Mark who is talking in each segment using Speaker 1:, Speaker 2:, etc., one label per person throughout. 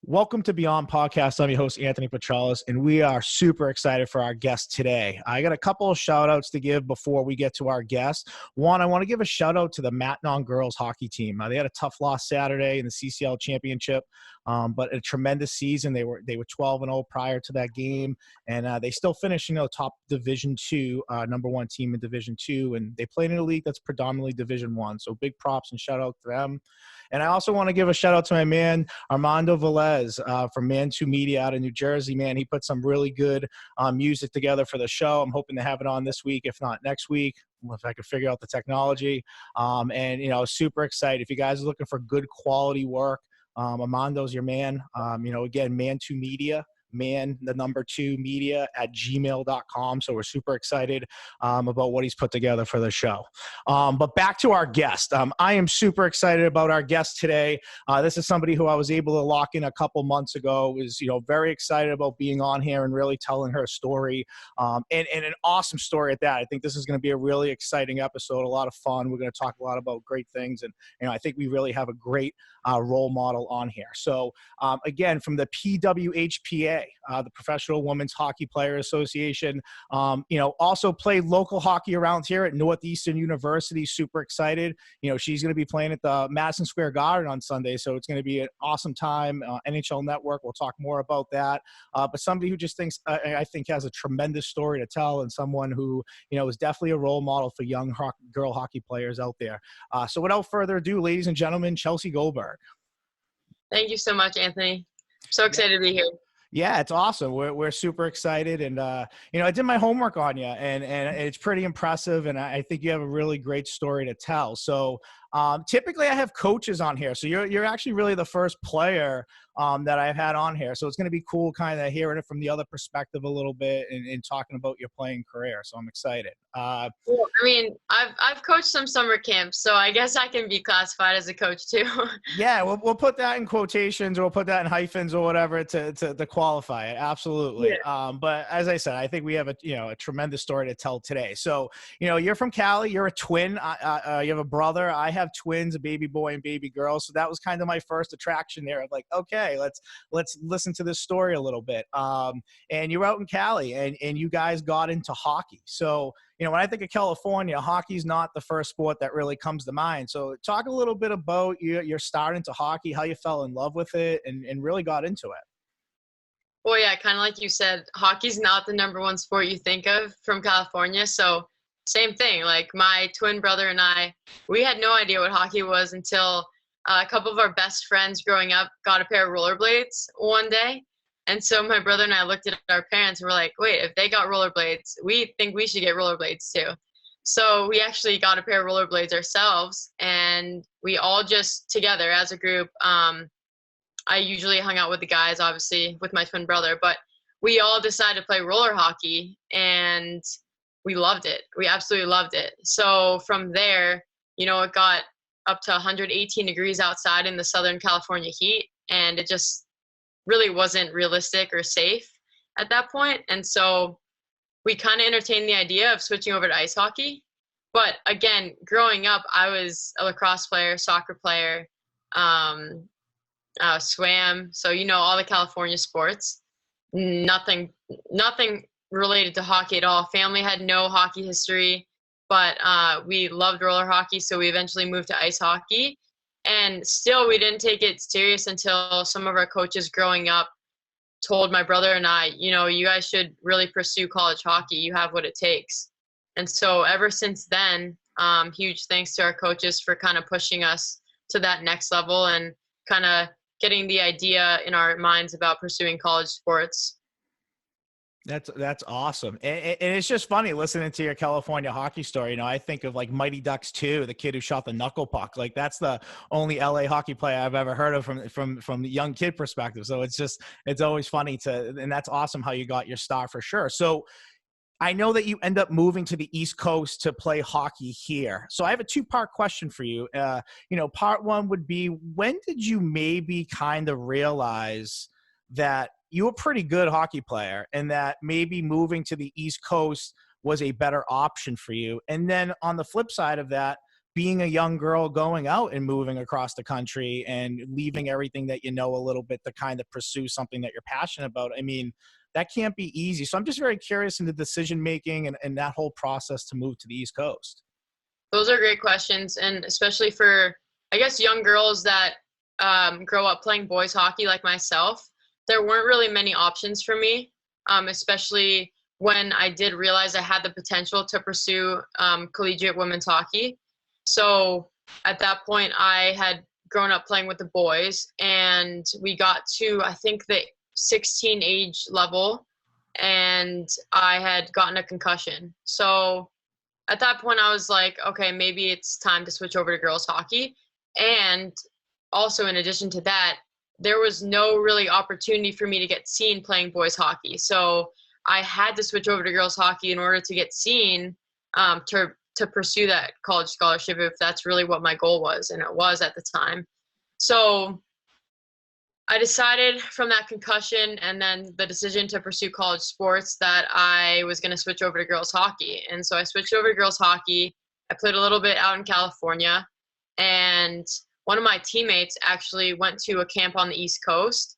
Speaker 1: Welcome to Beyond Podcast. I'm your host, Anthony Petralis, and we are super excited for our guest today. I got a couple of shout outs to give before we get to our guest. One, I want to give a shout out to the Matnon girls hockey team. They had a tough loss Saturday in the CCL championship, but a tremendous season. They were 12-0 prior to that game, and they still finished, top Division II, number one team in Division II, and they played in a league that's predominantly Division I. So big props and shout out to them. And I also want to give a shout out to my man, Armando Velez from Man 2 Media out of New Jersey. Man, he put some really good music together for the show. I'm hoping to have it on this week, if not next week, if I could figure out the technology. Super excited. If you guys are looking for good quality work, Armando's your man. Again, Man 2 Media. man2media@gmail.com. So we're super excited about what he's put together for the show. But back to our guest. I am super excited about our guest today. This is somebody who I was able to lock in a couple months ago. Was very excited about being on here and really telling her story, and an awesome story at that. I think this is going to be a really exciting episode, a lot of fun. We're going to talk a lot about great things, and I think we really have a great role model on here. So again, from the PWHPA, the Professional Women's Hockey Player Association, also played local hockey around here at Northeastern University. Super excited. She's going to be playing at the Madison Square Garden on Sunday, so it's going to be an awesome time. NHL Network, we'll talk more about that. But somebody who just thinks, I think, has a tremendous story to tell, and someone who, is definitely a role model for young girl hockey players out there. So without further ado, ladies and gentlemen, Chelsey Goldberg.
Speaker 2: Thank you so much, Anthony. So excited to be here.
Speaker 1: Yeah, it's awesome. We're super excited, and I did my homework on you, and it's pretty impressive, and I think you have a really great story to tell. So typically I have coaches on here, so you're actually really the first player that I've had on here. So it's going to be cool kind of hearing it from the other perspective a little bit and talking about your playing career. So I'm excited.
Speaker 2: I've coached some summer camps, so I guess I can be classified as a coach too.
Speaker 1: Yeah, we'll put that in quotations, or we'll put that in hyphens or whatever to qualify it. Absolutely. Yeah. But as I said, I think we have a tremendous story to tell today. So, you're from Cali, you're a twin, you have a brother. I have twins, a baby boy and baby girl. So that was kind of my first attraction there of like, okay, let's listen to this story a little bit. And you're out in Cali, and you guys got into hockey. So, when I think of California, hockey's not the first sport that really comes to mind. So talk a little bit about your start into hockey, how you fell in love with it and really got into it.
Speaker 2: Well, yeah, kind of like you said, hockey's not the number one sport you think of from California. So same thing, like my twin brother and I, we had no idea what hockey was until a couple of our best friends growing up got a pair of rollerblades one day. And so my brother and I looked at our parents and were like, wait, if they got rollerblades, we think we should get rollerblades too. So we actually got a pair of rollerblades ourselves, and we all just together as a group. I usually hung out with the guys, obviously, with my twin brother, but we all decided to play roller hockey, and we loved it. We absolutely loved it. So from there, it got up to 118 degrees outside in the Southern California heat, and it just really wasn't realistic or safe at that point. And so we kind of entertained the idea of switching over to ice hockey. But again, growing up, I was a lacrosse player, soccer player, swam. So, all the California sports, nothing related to hockey at all. Family had no hockey history, but we loved roller hockey. So we eventually moved to ice hockey. And still, we didn't take it serious until some of our coaches growing up told my brother and I, you guys should really pursue college hockey. You have what it takes. And so ever since then, huge thanks to our coaches for kind of pushing us to that next level and kind of getting the idea in our minds about pursuing college sports.
Speaker 1: That's awesome. And it's just funny listening to your California hockey story. I think of like Mighty Ducks 2, the kid who shot the knuckle puck. Like that's the only LA hockey player I've ever heard of from the young kid perspective. So it's always funny and that's awesome how you got your start for sure. So I know that you end up moving to the East Coast to play hockey here. So I have a two-part question for you. Part one would be, when did you maybe kind of realize that you were a pretty good hockey player and that maybe moving to the East Coast was a better option for you? And then on the flip side of that, being a young girl going out and moving across the country and leaving everything that you know a little bit to kind of pursue something that you're passionate about. I mean, that can't be easy. So I'm just very curious in the decision making and that whole process to move to the East Coast.
Speaker 2: Those are great questions, and especially for, I guess, young girls that grow up playing boys hockey like myself. There weren't really many options for me, especially when I did realize I had the potential to pursue collegiate women's hockey. So at that point, I had grown up playing with the boys, and we got to, I think, the 16 age level, and I had gotten a concussion. So at that point, I was like, okay, maybe it's time to switch over to girls hockey. And also, in addition to that, there was no really opportunity for me to get seen playing boys hockey. So I had to switch over to girls hockey in order to get seen, to pursue that college scholarship, if that's really what my goal was, and it was at the time. So I decided from that concussion and then the decision to pursue college sports that I was going to switch over to girls hockey. And so I switched over to girls hockey. I played a little bit out in California, and one of my teammates actually went to a camp on the East Coast,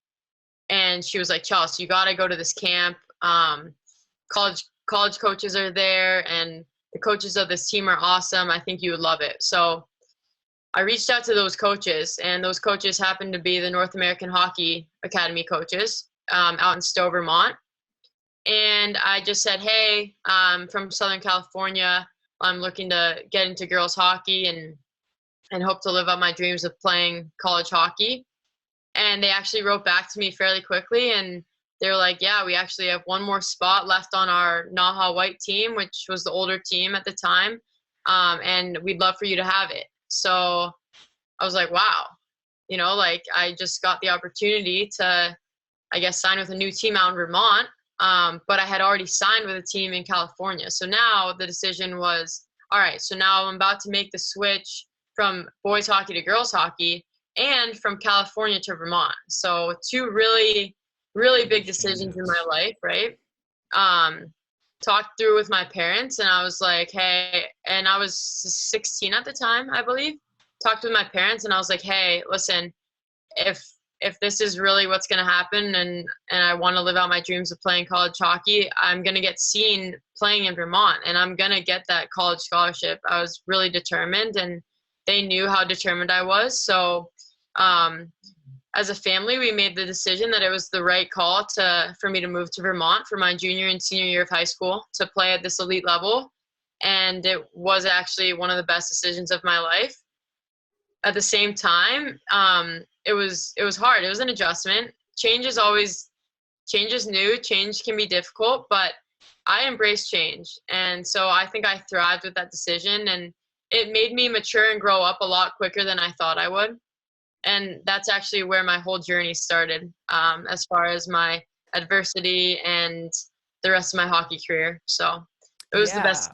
Speaker 2: and she was like, Chelsey, you got to go to this camp. College coaches are there, and the coaches of this team are awesome. I think you would love it. So I reached out to those coaches, and those coaches happened to be the North American Hockey Academy coaches out in Stowe, Vermont. And I just said, hey, I'm from Southern California. I'm looking to get into girls hockey and hope to live out my dreams of playing college hockey. And they actually wrote back to me fairly quickly, and they were like, yeah, we actually have one more spot left on our Naha White team, which was the older team at the time, and we'd love for you to have it. So I was like, wow, like I just got the opportunity to, I guess, sign with a new team out in Vermont, but I had already signed with a team in California. So now the decision was, all right, so now I'm about to make the switch from boys hockey to girls hockey and from California to Vermont. So two really, really big decisions in my life, right? Talked through with my parents, and I was like, hey, and I was 16 at the time, I believe. Talked with my parents, and I was like, hey, listen, if this is really what's going to happen, and I want to live out my dreams of playing college hockey, I'm going to get seen playing in Vermont, and I'm going to get that college scholarship. I was really determined, and they knew how determined I was. So as a family, we made the decision that it was the right call for me to move to Vermont for my junior and senior year of high school to play at this elite level. And it was actually one of the best decisions of my life. At the same time, it was hard. It was an adjustment. Change is new. Change can be difficult, but I embrace change. And so I think I thrived with that decision, and it made me mature and grow up a lot quicker than I thought I would. And that's actually where my whole journey started, as far as my adversity and the rest of my hockey career. So it was the best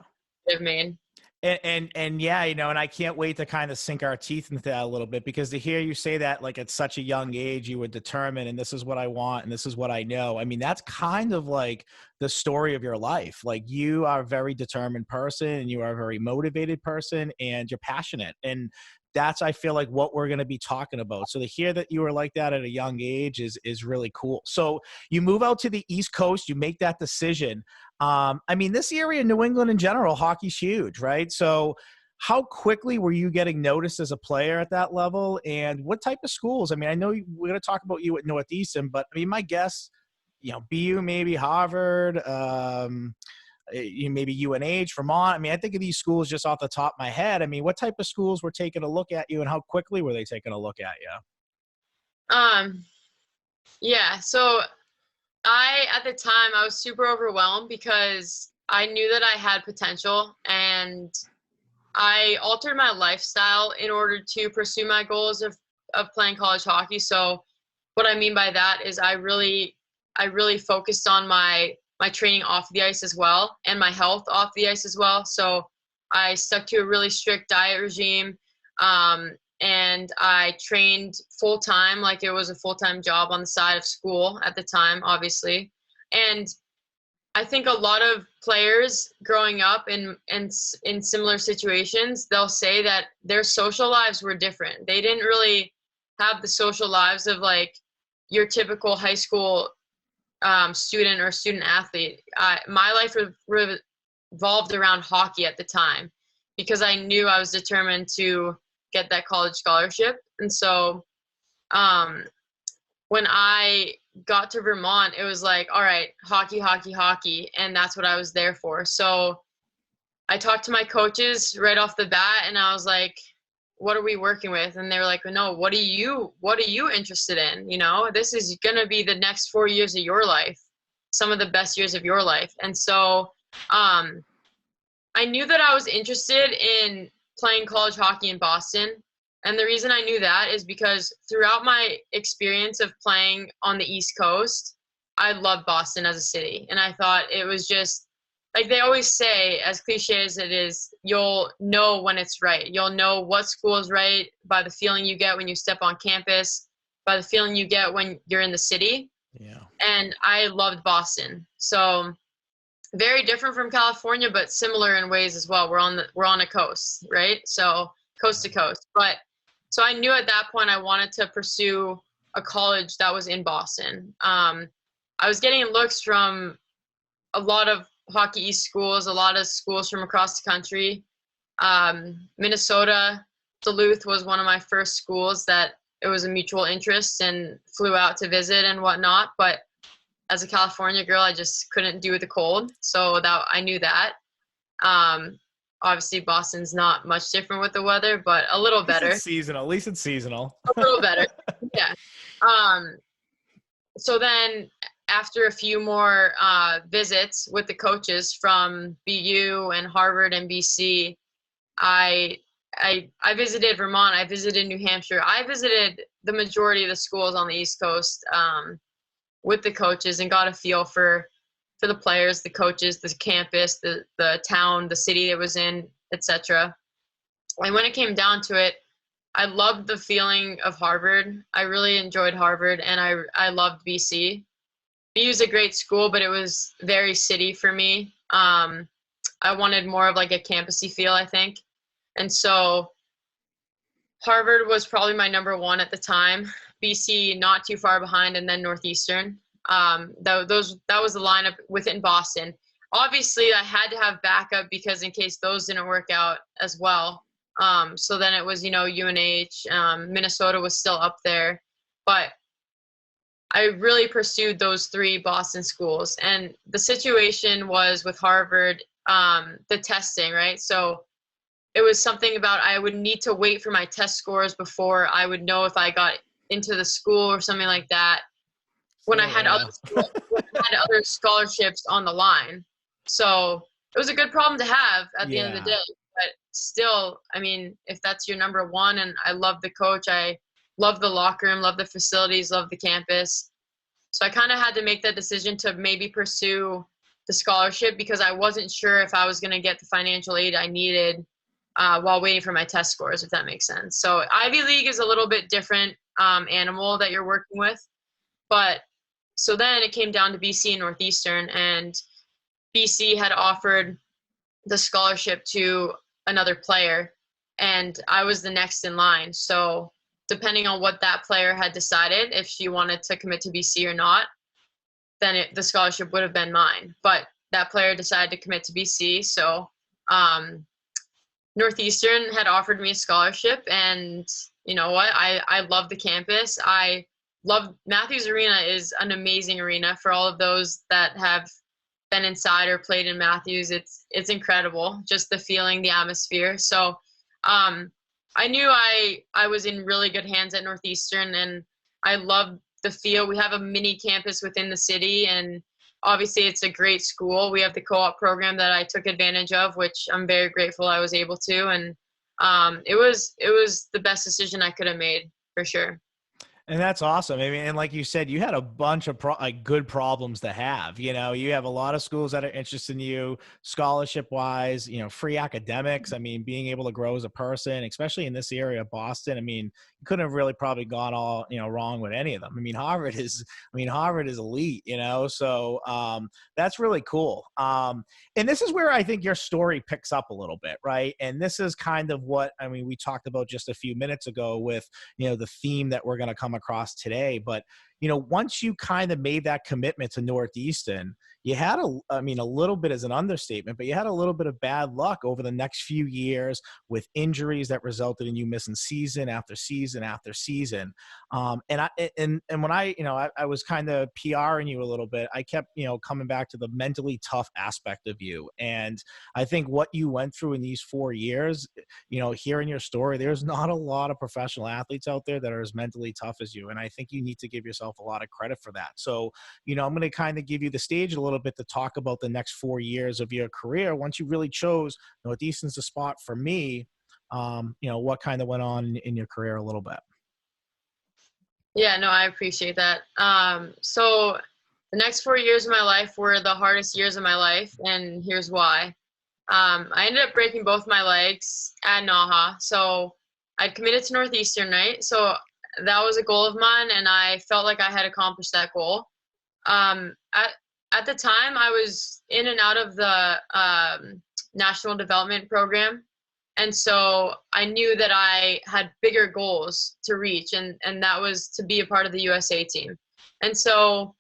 Speaker 2: I've made.
Speaker 1: And yeah, and I can't wait to kind of sink our teeth into that a little bit, because to hear you say that, like, at such a young age, you were determined, and this is what I want, and this is what I know. I mean, that's kind of like the story of your life. Like, you are a very determined person, and you are a very motivated person, and you're passionate. And that's, I feel like, what we're going to be talking about. So to hear that you were like that at a young age is really cool. So you move out to the East Coast, you make that decision. I mean, this area, New England in general, hockey's huge, right? So how quickly were you getting noticed as a player at that level, and what type of schools? I mean, I know we're going to talk about you at Northeastern, but I mean, my guess, BU, maybe Harvard, maybe UNH, Vermont. I mean, I think of these schools just off the top of my head. I mean, what type of schools were taking a look at you, and how quickly were they taking a look at you?
Speaker 2: Yeah. So at the time, I was super overwhelmed because I knew that I had potential, and I altered my lifestyle in order to pursue my goals of playing college hockey. So what I mean by that is I really focused on my training off the ice as well, and my health off the ice as well. So I stuck to a really strict diet regime, and I trained full-time, like it was a full-time job on the side of school at the time, obviously. And I think a lot of players growing up in similar situations, they'll say that their social lives were different. They didn't really have the social lives of like your typical high school student or student athlete. My life revolved around hockey at the time because I knew I was determined to get that college scholarship. And so when I got to Vermont, it was like, all right, hockey, hockey, hockey. And that's what I was there for. So I talked to my coaches right off the bat and I was like, what are we working with? And they were like, no, what are you interested in? You know, this is going to be the next 4 years of your life, some of the best years of your life. And so I knew that I was interested in playing college hockey in Boston. And the reason I knew that is because throughout my experience of playing on the East Coast, I loved Boston as a city. And I thought it was just, like they always say, as cliche as it is, you'll know when it's right. You'll know what school is right by the feeling you get when you step on campus, by the feeling you get when you're in the city.
Speaker 1: Yeah.
Speaker 2: And I loved Boston. So very different from California, but similar in ways as well. We're on a coast, right? So coast to coast. But so I knew at that point I wanted to pursue a college that was in Boston. I was getting looks from a lot of Hockey East schools, a lot of schools from across the country. Minnesota, Duluth was one of my first schools that it was a mutual interest and flew out to visit and whatnot. But as a California girl, I just couldn't do the cold. So that I knew that. Obviously, Boston's not much different with the weather, but a little better.
Speaker 1: At least it's seasonal.
Speaker 2: A little better, yeah. So then after a few more visits with the coaches from BU and Harvard and BC, I visited Vermont. I visited New Hampshire. I visited the majority of the schools on the East Coast with the coaches and got a feel for the players, the coaches, the campus, the town, the city it was in, etc. And when it came down to it, I loved the feeling of Harvard. I really enjoyed Harvard, and I loved BC. BU is a great school, but it was very city for me. I wanted more of like a campusy feel, I think. And so Harvard was probably my number one at the time. BC not too far behind, and then Northeastern. That was the lineup within Boston. Obviously, I had to have backup because in case those didn't work out as well. So then it was, UNH, Minnesota was still up there. But I really pursued those three Boston schools. And the situation was with Harvard, the testing, right? So it was something about I would need to wait for my test scores before I would know if I got into the school or something like that. When I had other scholarships on the line. So it was a good problem to have at the end of the day. But still, I mean, if that's your number one, and I love the coach, I love the locker room, love the facilities, love the campus. So I kind of had to make that decision to maybe pursue the scholarship because I wasn't sure if I was going to get the financial aid I needed while waiting for my test scores, if that makes sense. So Ivy League is a little bit different animal that you're working with. But so then it came down to BC and Northeastern, and BC had offered the scholarship to another player, and I was the next in line. So depending on what that player had decided, if she wanted to commit to BC or not, then the scholarship would have been mine. But that player decided to commit to BC, so Northeastern had offered me a scholarship, and you know what? I love the campus. I love Matthews Arena is an amazing arena for all of those that have been inside or played in Matthews. It's incredible, just the feeling, the atmosphere. So I knew I was in really good hands at Northeastern, and I love the feel. We have a mini campus within the city, and obviously it's a great school. We have the co-op program that I took advantage of, which I'm very grateful I was able to. And it was the best decision I could have made, for sure.
Speaker 1: And that's awesome. I mean, and like you said, you had a bunch of like good problems to have. You know, you have a lot of schools that are interested in you, scholarship wise. You know, free academics. I mean, being able to grow as a person, especially in this area of Boston. I mean, you couldn't have really probably gone all wrong with any of them. I mean, Harvard is elite. You know, so that's really cool. And this is where I think your story picks up a little bit, right? And this is kind of what I mean. We talked about just a few minutes ago with the theme that we're going to come across today. But once you kind of made that commitment to Northeastern, you had a little bit as an understatement, but you had a little bit of bad luck over the next few years with injuries that resulted in you missing season after season after season. And when I was kind of PRing you a little bit, I kept coming back to the mentally tough aspect of you. And I think what you went through in these 4 years, hearing your story, there's not a lot of professional athletes out there that are as mentally tough as you. And I think you need to give yourself a lot of credit for that. So, I'm going to kind of give you the stage a little bit to talk about the next 4 years of your career. Once you really chose Northeastern's the spot for me, what kind of went on in your career a little bit?
Speaker 2: Yeah, no, I appreciate that. So the next 4 years of my life were the hardest years of my life, and here's why. I ended up breaking both my legs at Naha. So I'd committed to Northeastern, right? So that was a goal of mine, and I felt like I had accomplished that goal. At the time, I was in and out of the national development program, and so I knew that I had bigger goals to reach, and that was to be a part of the USA team. And so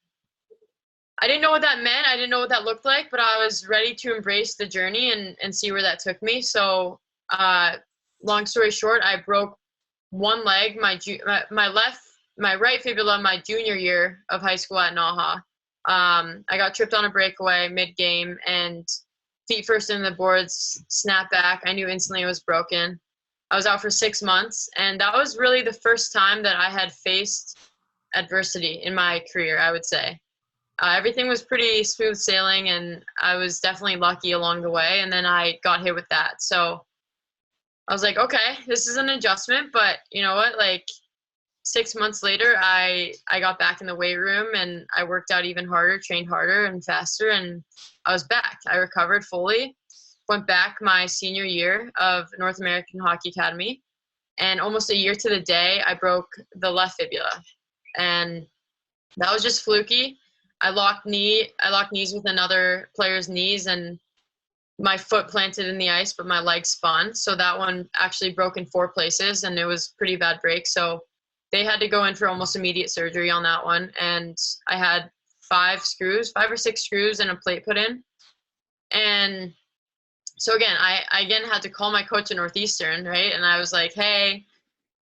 Speaker 2: I didn't know what that meant. I didn't know what that looked like, but I was ready to embrace the journey and see where that took me. So long story short, I broke one leg, my right fibula, my junior year of high school at Naha. I got tripped on a breakaway mid-game, and feet first in the boards, snap back. I knew instantly it was broken. I was out for 6 months, and that was really the first time that I had faced adversity in my career, I would say. Everything was pretty smooth sailing, and I was definitely lucky along the way, and then I got hit with that. So I was like, okay, this is an adjustment, but you know what? Like 6 months later, I got back in the weight room, and I worked out even harder, trained harder and faster, and I was back. I recovered fully, went back my senior year of North American Hockey Academy, and almost a year to the day, I broke the left fibula, and that was just fluky. I locked knees with another player's knees, and my foot planted in the ice, but my leg spun. So that one actually broke in 4 places, and it was pretty bad break. So they had to go in for almost immediate surgery on that one. And I had 5 or 6 screws and a plate put in. And so again, I again had to call my coach at Northeastern, right? And I was like, hey,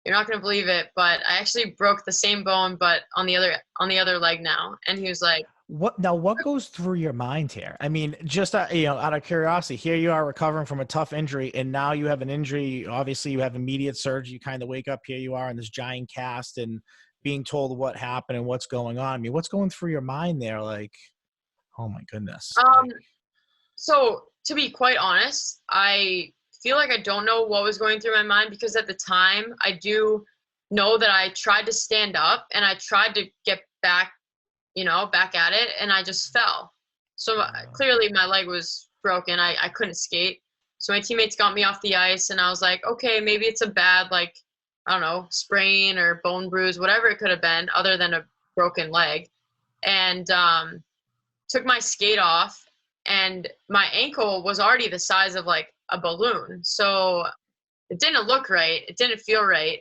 Speaker 2: you're not going to believe it, but I actually broke the same bone, but on the other leg now. And he was like,
Speaker 1: what goes through your mind here? I mean, just out of curiosity, here you are recovering from a tough injury, and now you have an injury. Obviously, you have immediate surgery. You kind of wake up, here you are in this giant cast, and being told what happened and what's going on. I mean, what's going through your mind there? Like, oh my goodness.
Speaker 2: So to be quite honest, I feel like I don't know what was going through my mind, because at the time I do know that I tried to stand up and I tried to get back at it, and I just fell. So clearly my leg was broken. I couldn't skate. So my teammates got me off the ice, and I was like, okay, maybe it's a bad, like, I don't know, sprain or bone bruise, whatever it could have been other than a broken leg. And took my skate off, and my ankle was already the size of like a balloon. So it didn't look right. It didn't feel right.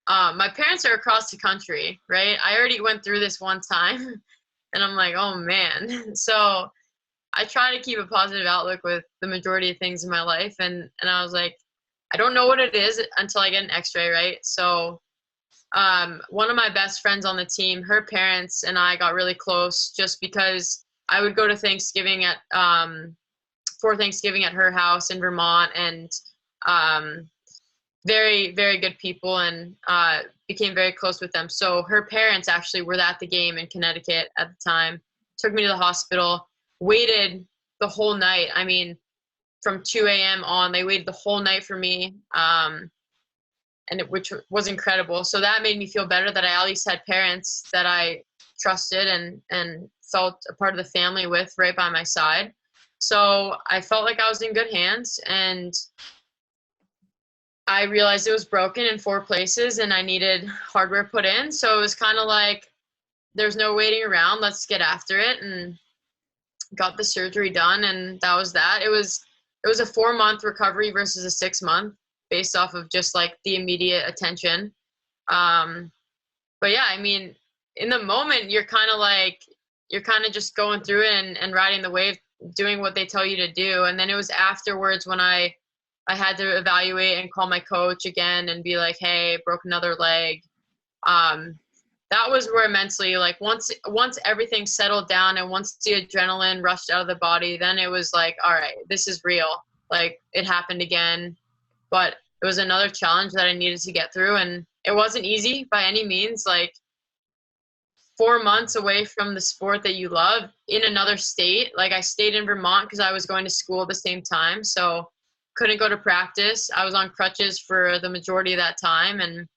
Speaker 2: My parents are across the country, right? I already went through this one time, and I'm like, oh man. So I try to keep a positive outlook with the majority of things in my life. And I was like, I don't know what it is until I get an x-ray, right? So one of my best friends on the team, her parents and I got really close, just because I would go to Thanksgiving for Thanksgiving at her house in Vermont, and very, very good people, and became very close with them. So her parents actually were at the game in Connecticut at the time, took me to the hospital, waited the whole night. I mean, from 2 a.m. on, they waited the whole night for me. which was incredible. So that made me feel better that I at least had parents that I trusted and felt a part of the family with right by my side. So I felt like I was in good hands, and I realized it was broken in 4 places and I needed hardware put in. So it was kind of like, there's no waiting around. Let's get after it, and got the surgery done. And that was that. It was a 4-month recovery versus a 6-month based off of just like the immediate attention. But yeah, I mean, in the moment, you're kind of just going through it and riding the wave, doing what they tell you to do. And then it was afterwards when I had to evaluate and call my coach again and be like, hey, broke another leg. That was where mentally, like once everything settled down and once the adrenaline rushed out of the body, then it was like, all right, this is real. Like it happened again, but it was another challenge that I needed to get through. And it wasn't easy by any means. Like 4 months away from the sport that you love in another state. Like I stayed in Vermont because I was going to school at the same time. So couldn't go to practice. I was on crutches for the majority of that time. And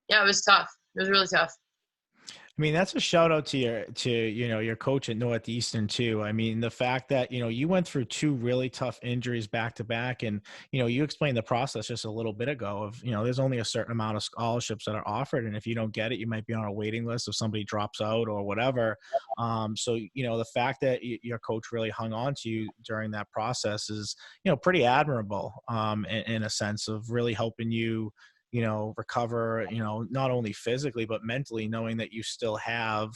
Speaker 2: yeah, it was tough. It was really tough.
Speaker 1: I mean, that's a shout out to your coach at Northeastern too. I mean, the fact that, you went through 2 really tough injuries back to back, and, you explained the process just a little bit ago of, there's only a certain amount of scholarships that are offered. And if you don't get it, you might be on a waiting list if somebody drops out or whatever. So, the fact that your coach really hung on to you during that process is, pretty admirable, in a sense of really helping you, recover, not only physically, but mentally, knowing that you still have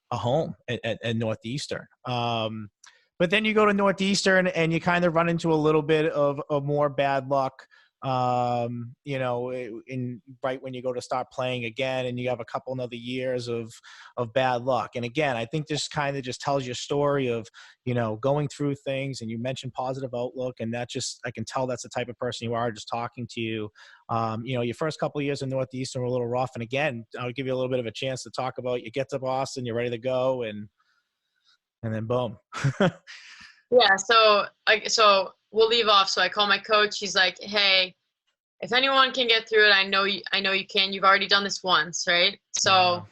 Speaker 1: a home at Northeastern. But then you go to Northeastern and you kind of run into a little bit of more bad luck, in right when you go to start playing again, and you have a couple other years of bad luck. And again, I think this kind of just tells your story of, going through things. And you mentioned positive outlook, and that just, I can tell that's the type of person you are just talking to you. Your first couple of years in Northeastern were a little rough. And again, I'll give you a little bit of a chance to talk about, you get to Boston, you're ready to go, and then boom.
Speaker 2: Yeah. So we'll leave off. So I call my coach. He's like, hey, if anyone can get through it, I know you can. You've already done this once, right? So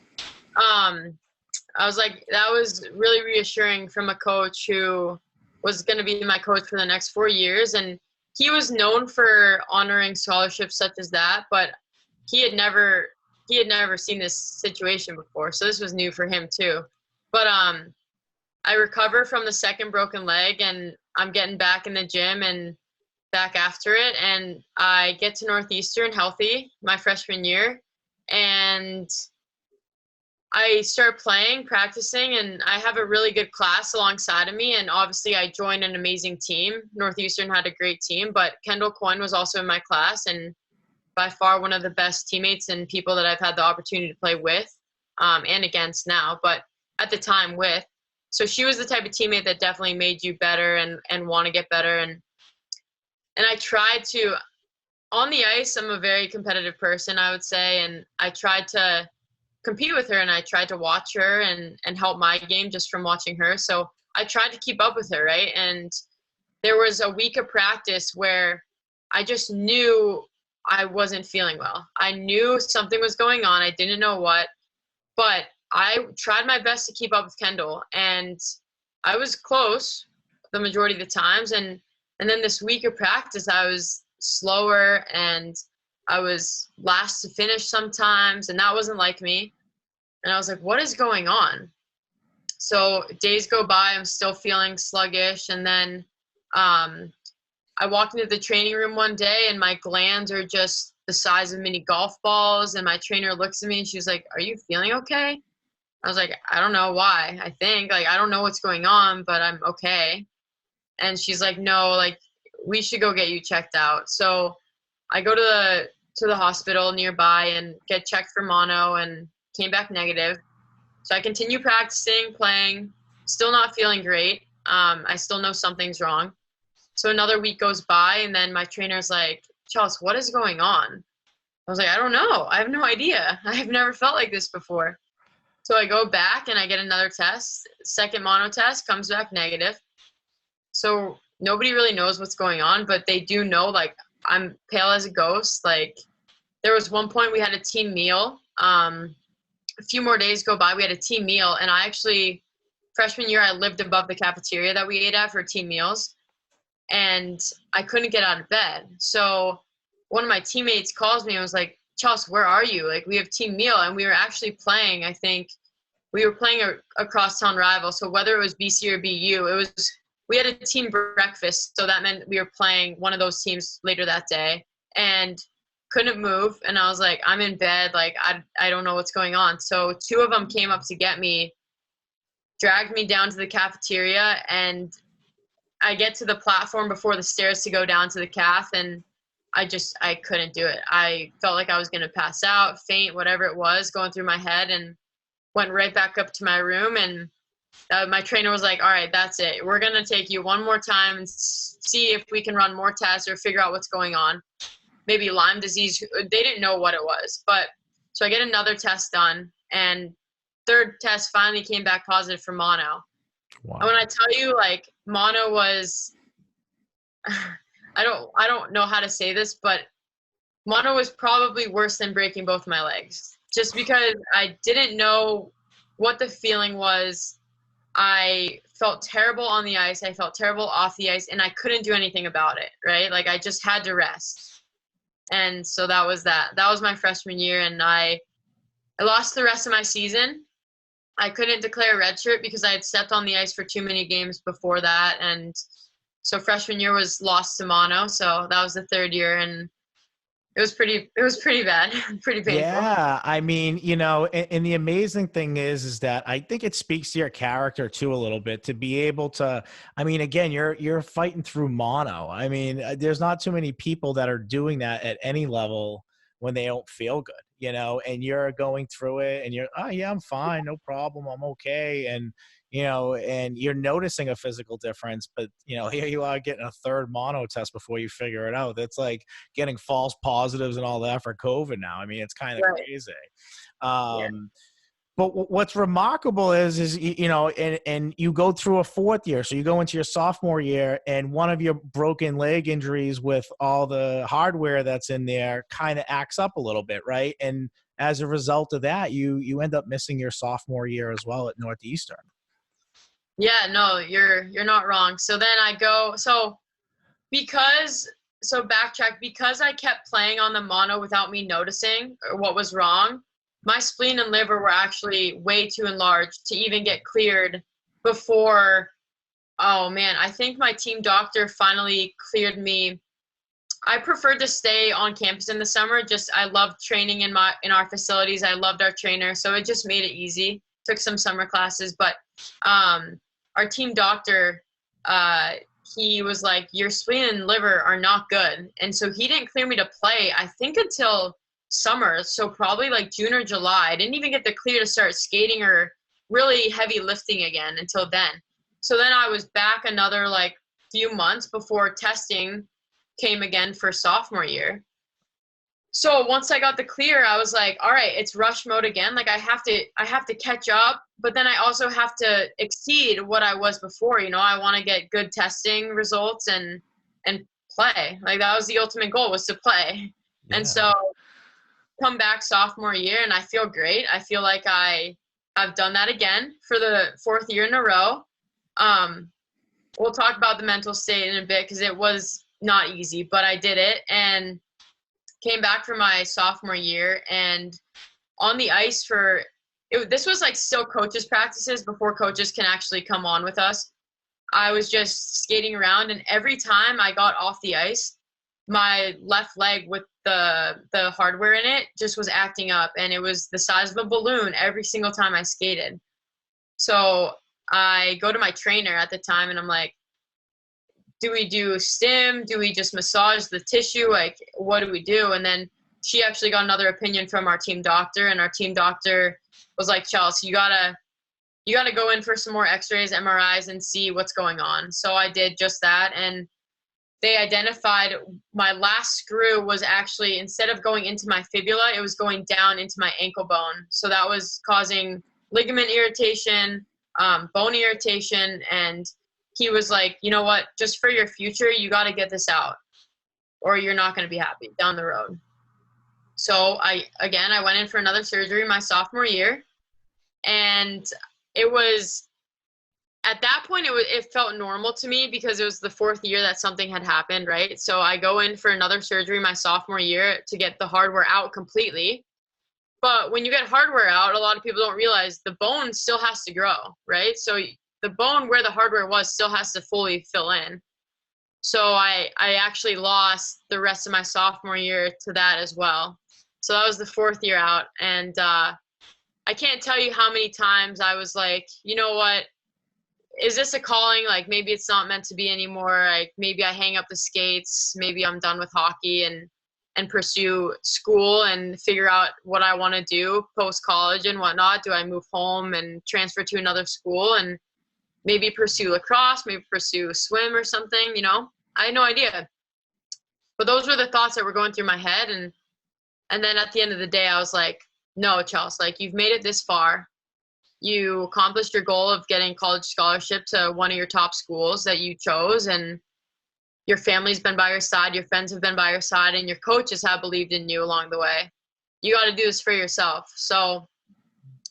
Speaker 2: I was like, that was really reassuring from a coach who was going to be my coach for the next 4 years. And he was known for honoring scholarships such as that, but he had never seen this situation before. So this was new for him too. But I recover from the second broken leg, and I'm getting back in the gym and back after it. And I get to Northeastern healthy my freshman year, and I start playing, practicing, and I have a really good class alongside of me. And obviously I joined an amazing team. Northeastern had a great team, but Kendall Coyne was also in my class, and by far one of the best teammates and people that I've had the opportunity to play with, and against now, but at the time with. So she was the type of teammate that definitely made you better and want to get better. And I tried to, on the ice, I'm a very competitive person, I would say. And I tried to compete with her, and I tried to watch her and help my game just from watching her. So I tried to keep up with her, right? And there was a week of practice where I just knew I wasn't feeling well. I knew something was going on. I didn't know what, but I tried my best to keep up with Kendall, and I was close the majority of the times. And then this week of practice, I was slower and I was last to finish sometimes, and that wasn't like me. And I was like, what is going on? So days go by, I'm still feeling sluggish. And then I walked into the training room one day, and my glands are just the size of mini golf balls. And my trainer looks at me and she was like, are you feeling okay? I was like, I don't know why. I think, like, I don't know what's going on, but I'm okay. And she's like, no, like, we should go get you checked out. So I go to the hospital nearby and get checked for mono, and came back negative. So I continue practicing, playing, still not feeling great. I still know something's wrong. So another week goes by, and then my trainer's like, Chelsey, what is going on? I was like, I don't know. I have no idea. I've never felt like this before. So I go back and I get another test. Second mono test comes back negative. So nobody really knows what's going on, but they do know, like, I'm pale as a ghost. Like, there was one point we had a team meal. A few more days go by, we had a team meal, and freshman year, I lived above the cafeteria that we ate at for team meals, and I couldn't get out of bed. So one of my teammates calls me and was like, Chelsey, where are you? Like, we have team meal. And we were actually playing, I think we were playing a crosstown rival. So whether it was BC or BU, we had a team breakfast. So that meant we were playing one of those teams later that day, and couldn't move. And I was like, I'm in bed. Like, I don't know what's going on. So two of them came up to get me, dragged me down to the cafeteria, and I get to the platform before the stairs to go down to the caf, and I couldn't do it. I felt like I was going to pass out, faint, whatever it was going through my head, and went right back up to my room. And my trainer was like, all right, that's it. We're going to take you one more time and see if we can run more tests or figure out what's going on. Maybe Lyme disease. They didn't know what it was. But so I get another test done, and third test finally came back positive for mono.
Speaker 1: Wow.
Speaker 2: And when I tell you, like, mono was, I don't know how to say this, but mono was probably worse than breaking both my legs, just because I didn't know what the feeling was. I felt terrible on the ice. I felt terrible off the ice, and I couldn't do anything about it, right? Like, I just had to rest. And so that was that. That was my freshman year, and I lost the rest of my season. I couldn't declare a redshirt because I had stepped on the ice for too many games before that. And so freshman year was lost to mono. So that was the third year, and it was pretty bad, pretty painful.
Speaker 1: Yeah. I mean, and the amazing thing is that I think it speaks to your character too, a little bit, to be able to, I mean, again, you're fighting through mono. I mean, there's not too many people that are doing that at any level when they don't feel good, and you're going through it and you're, oh yeah, I'm fine. No problem. I'm okay. And, and you're noticing a physical difference, but here you are getting a third mono test before you figure it out. That's like getting false positives and all that for COVID now. I mean, it's kind of crazy.
Speaker 2: Yeah.
Speaker 1: But what's remarkable is and you go through a fourth year. So you go into your sophomore year, and one of your broken leg injuries with all the hardware that's in there kind of acts up a little bit, right? And as a result of that, you end up missing your sophomore year as well at Northeastern.
Speaker 2: Yeah, no, you're not wrong. So then backtrack, because I kept playing on the mono without me noticing what was wrong, my spleen and liver were actually way too enlarged to even get cleared before, I think my team doctor finally cleared me. I preferred to stay on campus in the summer. I loved training in our facilities. I loved our trainer, so it just made it easy. Took some summer classes, but our team doctor, he was like, your spleen and liver are not good. And so he didn't clear me to play, I think, until summer. So probably like June or July. I didn't even get the clear to start skating or really heavy lifting again until then. So then I was back another like few months before testing came again for sophomore year. So once I got the clear, I was like, all right, it's rush mode again. Like I have to catch up, but then I also have to exceed what I was before. I want to get good testing results and play. Like that was the ultimate goal, was to play. Yeah. And so come back sophomore year and I feel great. I feel like I've done that again for the fourth year in a row. We'll talk about the mental state in a bit because it was not easy, but I did it and came back for my sophomore year and on the ice this was like still coaches practices before coaches can actually come on with us. I was just skating around, and every time I got off the ice, my left leg with the hardware in it just was acting up, and it was the size of a balloon every single time I skated. So I go to my trainer at the time and I'm like, do we do stim? Do we just massage the tissue? Like, what do we do? And then she actually got another opinion from our team doctor, and our team doctor was like, Chelsey, you gotta go in for some more x-rays, MRIs, and see what's going on. So I did just that, and they identified my last screw was actually, instead of going into my fibula, it was going down into my ankle bone. So that was causing ligament irritation, bone irritation, and he was like, you know what, just for your future, you got to get this out or you're not going to be happy down the road. So I went in for another surgery my sophomore year, and it was at that point it felt normal to me because it was the fourth year that something had happened, right? So I go in for another surgery my sophomore year to get the hardware out completely. But when you get hardware out, a lot of people don't realize the bone still has to grow, right? So the bone where the hardware was still has to fully fill in. So I actually lost the rest of my sophomore year to that as well. So that was the fourth year out. And I can't tell you how many times I was like, you know what? Is this a calling? Like, maybe it's not meant to be anymore. Like, maybe I hang up the skates. Maybe I'm done with hockey and pursue school and figure out what I want to do post college and whatnot. Do I move home and transfer to another school and maybe pursue lacrosse, maybe pursue swim or something, you know? I had no idea. But those were the thoughts that were going through my head. And then at the end of the day, I was like, no, Chelsey, like, you've made it this far. You accomplished your goal of getting college scholarship to one of your top schools that you chose, and your family's been by your side, your friends have been by your side, and your coaches have believed in you along the way. You got to do this for yourself. So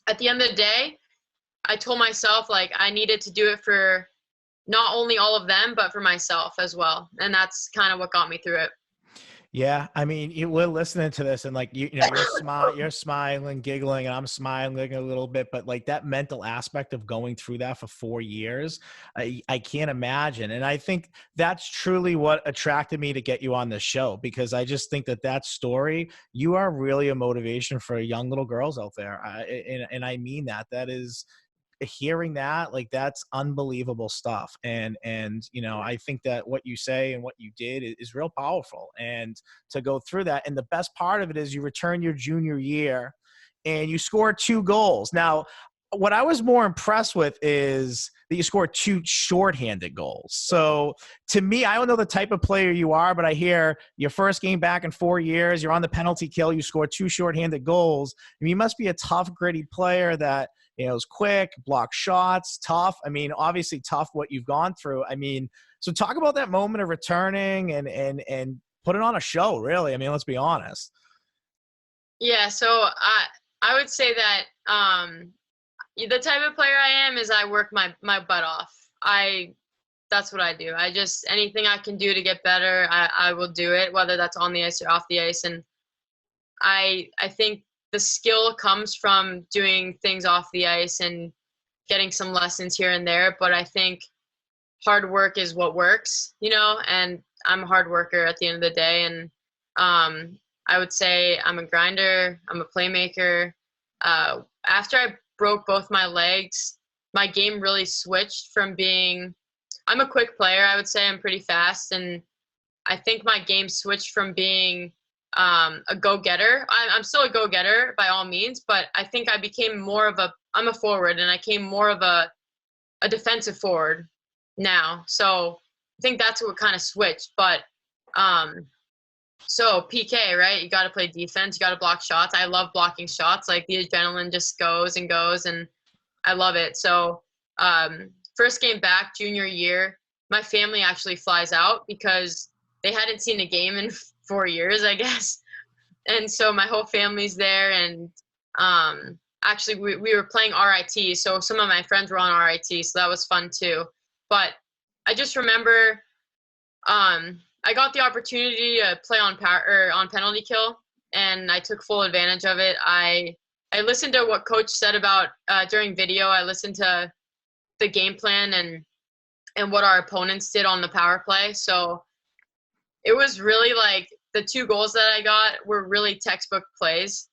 Speaker 2: at the end of the day, I told myself, like, I needed to do it for not only all of them, but for myself as well. And that's kind of what got me through it.
Speaker 1: Yeah, I mean, we're listening to this, and like you're smiling, giggling, and I'm smiling a little bit. But like that mental aspect of going through that for 4 years, I can't imagine. And I think that's truly what attracted me to get you on this show, because I just think that story, you are really a motivation for young little girls out there, and I mean that. That is, hearing that, like, that's unbelievable stuff. And I think that what you say and what you did is real powerful, and to go through that. And the best part of it is you return your junior year and you scored 2 goals. Now, what I was more impressed with is that you scored 2 shorthanded goals. So to me, I don't know the type of player you are, but I hear your first game back in 4 years, you're on the penalty kill, you scored 2 shorthanded goals. I mean, you must be a tough, gritty player that, is quick, block shots, tough. I mean, obviously tough what you've gone through. I mean, so talk about that moment of returning and put it on a show, really. I mean, let's be honest.
Speaker 2: Yeah, so I would say that the type of player I am is I work my butt off. That's what I do. I just, anything I can do to get better, I will do it, whether that's on the ice or off the ice. And I think the skill comes from doing things off the ice and getting some lessons here and there. But I think hard work is what works, and I'm a hard worker at the end of the day. And I would say I'm a grinder. I'm a playmaker. After I broke both my legs, my game really switched from being, I'm a quick player. I would say I'm pretty fast. And I think my game switched from being a go-getter. I'm still a go-getter by all means, but I think I became I'm a forward, and I came more of a defensive forward now. So I think that's what kind of switched. But so PK, right? You got to play defense. You got to block shots. I love blocking shots. Like, the adrenaline just goes and goes, and I love it. So first game back, junior year, my family actually flies out because they hadn't seen a game in 4 years, I guess. And so my whole family's there. And actually we were playing RIT. So some of my friends were on RIT. So that was fun too. But I just remember I got the opportunity to play on penalty kill, and I took full advantage of it. I listened to what coach said about during video. I listened to the game plan and what our opponents did on the power play. So it was really like the 2 goals that I got were really textbook plays.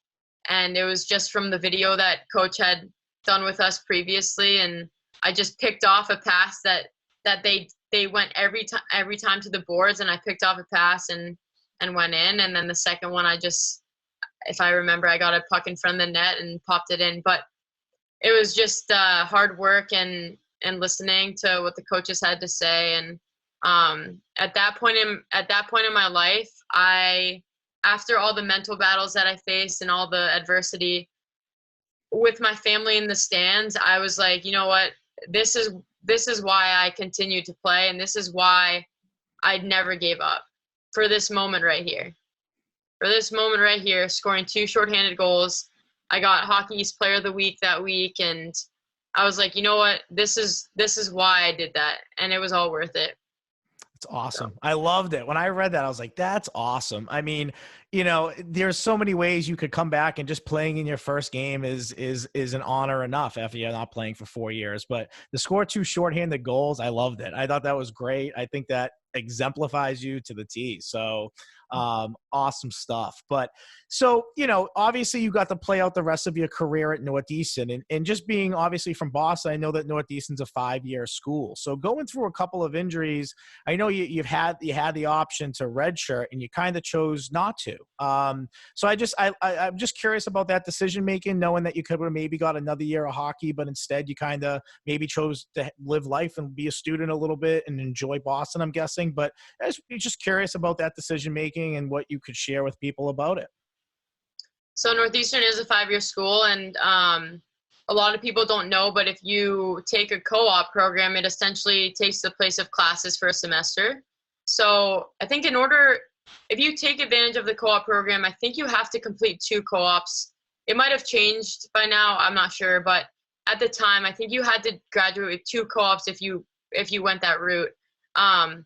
Speaker 2: And it was just from the video that coach had done with us previously. And I just picked off a pass that they went every time to the boards, and I picked off a pass and went in. And then the second one, if I remember, I got a puck in front of the net and popped it in. But it was just hard work and listening to what the coaches had to say. And at that point in my life, after all the mental battles that I faced and all the adversity with my family in the stands, I was like, you know what, this is why I continued to play, and this is why I never gave up, for this moment right here. for this moment right here, scoring 2 shorthanded goals. I got Hockey East Player of the Week that week, and I was like, you know what, this is why I did that, and it was all worth it.
Speaker 1: It's awesome. I loved it. When I read that, I was like, that's awesome. I mean, you know, there's so many ways you could come back, and just playing in your first game is an honor enough after you're not playing for 4 years. But to score 2 shorthanded goals, I loved it. I thought that was great. I think that exemplifies you to the T. So awesome stuff. But so, you know, obviously you got to play out the rest of your career at Northeastern, and just being obviously from Boston, I know that Northeastern's a 5-year school. So going through a couple of injuries, I know you had the option to redshirt, and you kind of chose not to. So I'm just curious about that decision making, knowing that you could have maybe got another year of hockey, but instead you kind of maybe chose to live life and be a student a little bit and enjoy Boston, I'm guessing. But I was just curious about that decision making and what you could share with people about it.
Speaker 2: So Northeastern is a 5-year school, and a lot of people don't know, but if you take a co-op program, it essentially takes the place of classes for a semester. So I think if you take advantage of the co-op program, I think you have to complete 2 co-ops. It might have changed by now, I'm not sure, but at the time, I think you had to graduate with 2 co-ops if you went that route. And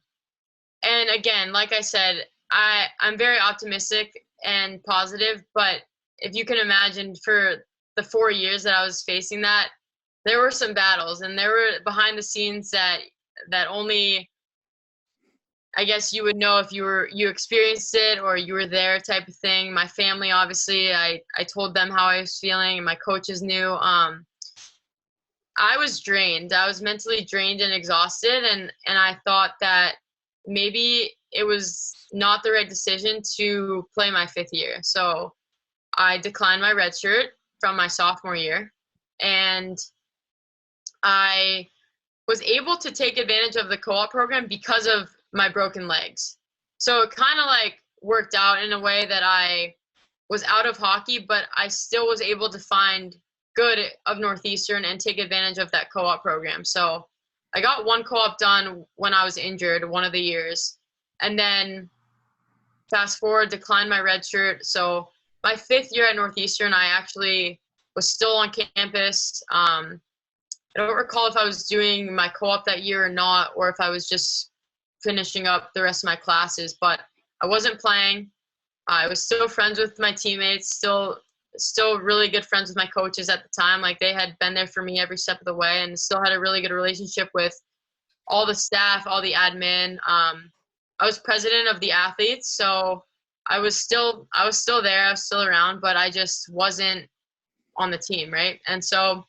Speaker 2: again, like I said, I'm very optimistic and positive, but if you can imagine, for the 4 years that I was facing that, there were some battles, and there were behind the scenes that only, I guess, you would know if you experienced it or you were there, type of thing. My family, obviously, I told them how I was feeling, and my coaches knew. I was drained. I was mentally drained and exhausted, and I thought that maybe it was not the right decision to play my 5th year. So I declined my red shirt from my sophomore year, and I was able to take advantage of the co-op program because of my broken legs. So it kind of like worked out in a way that I was out of hockey, but I still was able to find good of Northeastern and take advantage of that co-op program. So I got 1 co-op done when I was injured one of the years, and then fast forward, declined my red shirt. So my 5th year at Northeastern, I actually was still on campus. I don't recall if I was doing my co-op that year or not, or if I was just finishing up the rest of my classes, but I wasn't playing. I was still friends with my teammates, still really good friends with my coaches at the time. Like, they had been there for me every step of the way, and still had a really good relationship with all the staff, all the admin. I was president of the athletes, so I was still there, I was still around, but I just wasn't on the team, right? And so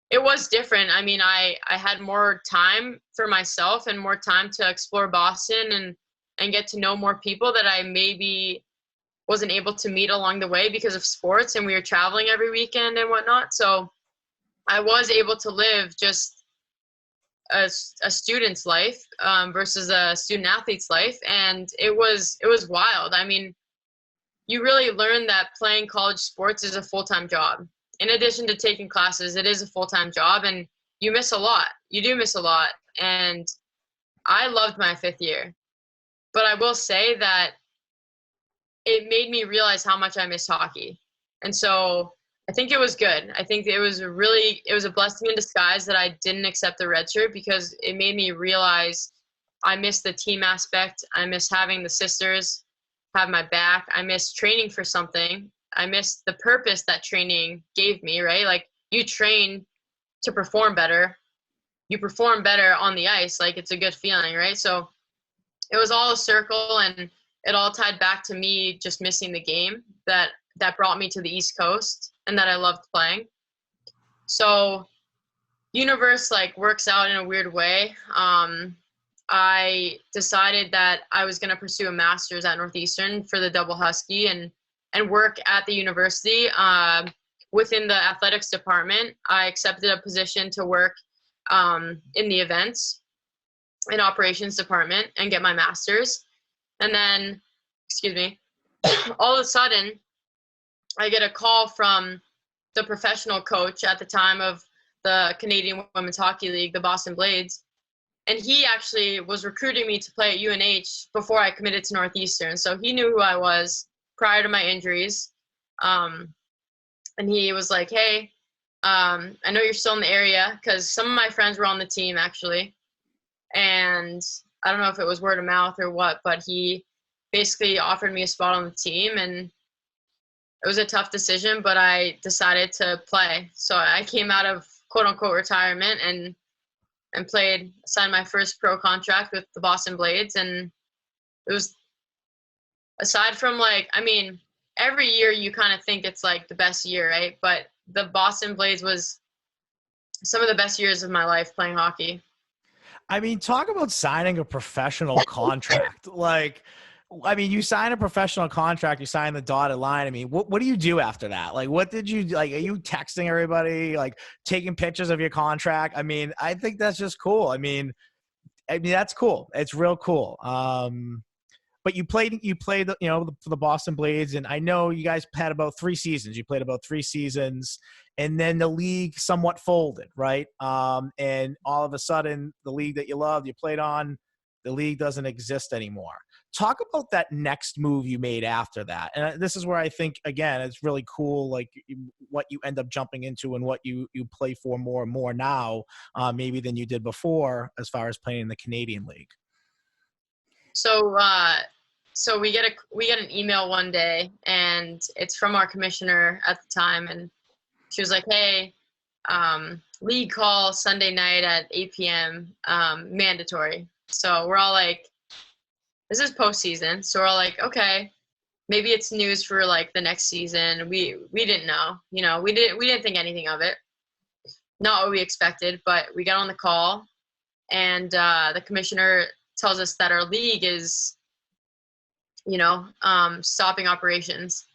Speaker 2: it was different. I mean, I had more time for myself and more time to explore Boston and get to know more people that I maybe wasn't able to meet along the way because of sports, and we were traveling every weekend and whatnot. So I was able to live just a student's life versus a student athlete's life, and it was wild. I mean, you really learn that playing college sports is a full-time job. In addition to taking classes, it is a full-time job, and you miss a lot. You do miss a lot, and I loved my 5th year. But I will say that it made me realize how much I miss hockey. And so I think it was good. I think it was a blessing in disguise that I didn't accept the red shirt, because it made me realize I miss the team aspect. I miss having the sisters have my back. I miss training for something. I miss the purpose that training gave me, right? Like, you train to perform better. You perform better on the ice. Like, it's a good feeling, right? So it was all a circle, and it all tied back to me just missing the game that brought me to the East Coast and that I loved playing. So universe works out in a weird way. I decided that I was going to pursue a master's at Northeastern for the double Husky and work at the university within the athletics department. I accepted a position to work in the events and operations department and get my master's. And then, all of a sudden, I get a call from the professional coach at the time of the Canadian Women's Hockey League, the Boston Blades. And he actually was recruiting me to play at UNH before I committed to Northeastern. So he knew who I was prior to my injuries. And he was like, hey, I know you're still in the area, because some of my friends were on the team actually. And I don't know if it was word of mouth or what, but he basically offered me a spot on the team, and it was a tough decision, but I decided to play. So I came out of quote unquote retirement and signed my first pro contract with the Boston Blades. And it was, aside from like, I mean, every year you kind of think it's like the best year, right? But the Boston Blades was some of the best years of my life playing hockey.
Speaker 1: I mean, talk about signing a professional contract. Like, I mean, you sign a professional contract, you sign the dotted line. I mean, what do you do after that? Like, what did you, like, are you texting everybody, like taking pictures of your contract? I mean, I think that's just cool. I mean, that's cool. It's real cool. But you played, you know, for the Boston Blades, and I know you guys had about 3 seasons. You played about 3 seasons, and then the league somewhat folded, right? And all of a sudden, the league that you loved, you played on, the league doesn't exist anymore. Talk about that next move you made after that. And this is where I think, again, it's really cool, like what you end up jumping into and what you play for more and more now, maybe than you did before, as far as playing in the Canadian League.
Speaker 2: So we get an email one day, and it's from our commissioner at the time, and she was like, "Hey, league call Sunday night at 8 p.m. Mandatory." So we're all like, "This is postseason," so we're all like, "Okay, maybe it's news for like the next season." We didn't know, you know, we didn't think anything of it, not what we expected. But we got on the call, and the commissioner tells us that our league is, you know, stopping operations.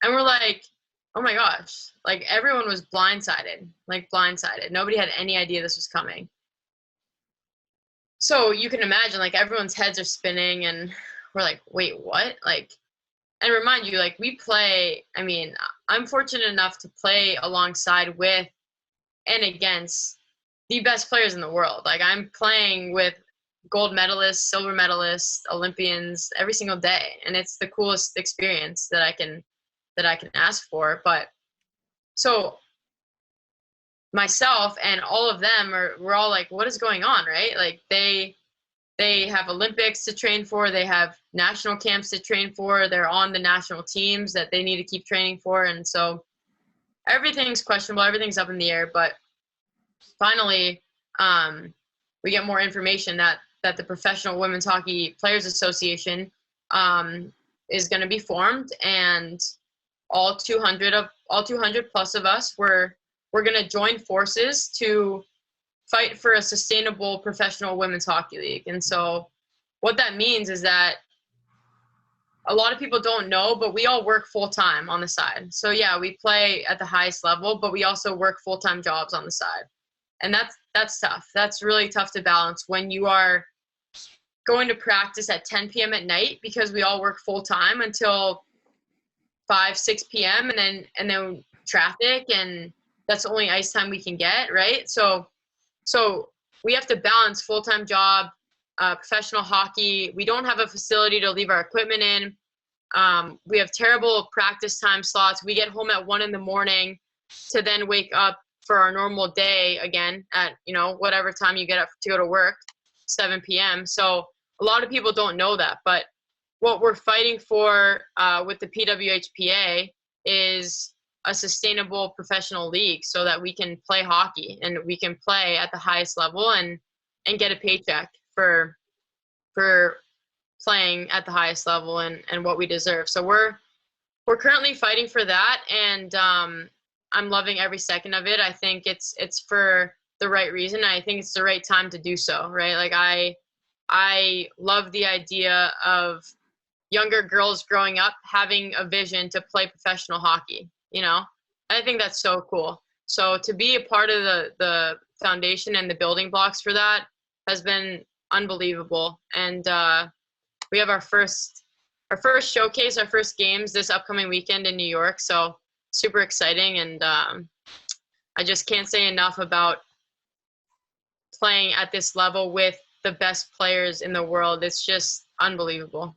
Speaker 2: And we're like, oh my gosh, like everyone was blindsided. Nobody had any idea this was coming. So you can imagine, like, everyone's heads are spinning, and we're like, wait, what? Like, and remind you, like, we play, I mean, I'm fortunate enough to play alongside with and against the best players in the world. Like, I'm playing with gold medalists, silver medalists, Olympians every single day, and it's the coolest experience that I can ask for. But so myself and all of them we're all like, what is going on, right? Like, they have Olympics to train for, they have national camps to train for, they're on the national teams that they need to keep training for, and so everything's questionable, everything's up in the air. But finally, we get more information that the Professional Women's Hockey Players Association is going to be formed, and all 200 plus of us we're going to join forces to fight for a sustainable professional women's hockey league. And so what that means is that a lot of people don't know, but we all work full time on the side. So yeah, we play at the highest level, but we also work full-time jobs on the side. And that's tough. That's really tough to balance when you are going to practice at 10 p.m. at night, because we all work full time until 5-6 p.m. and then traffic, and that's the only ice time we can get, right? So we have to balance full-time job, professional hockey. We don't have a facility to leave our equipment in. We have terrible practice time slots. We get home at 1 a.m. to then wake up for our normal day again at, you know, whatever time you get up to go to work, 7 p.m. So a lot of people don't know that, but what we're fighting for with the PWHPA is a sustainable professional league so that we can play hockey and we can play at the highest level and get a paycheck for playing at the highest level and what we deserve. So we're currently fighting for that, and I'm loving every second of it. I think it's for the right reason. I think it's the right time to do so, right? Like, I love the idea of younger girls growing up having a vision to play professional hockey, you know? I think that's so cool. So to be a part of the foundation and the building blocks for that has been unbelievable. And we have our first showcase, our first games this upcoming weekend in New York. So super exciting. And I just can't say enough about playing at this level with the best players in the world. It's just unbelievable.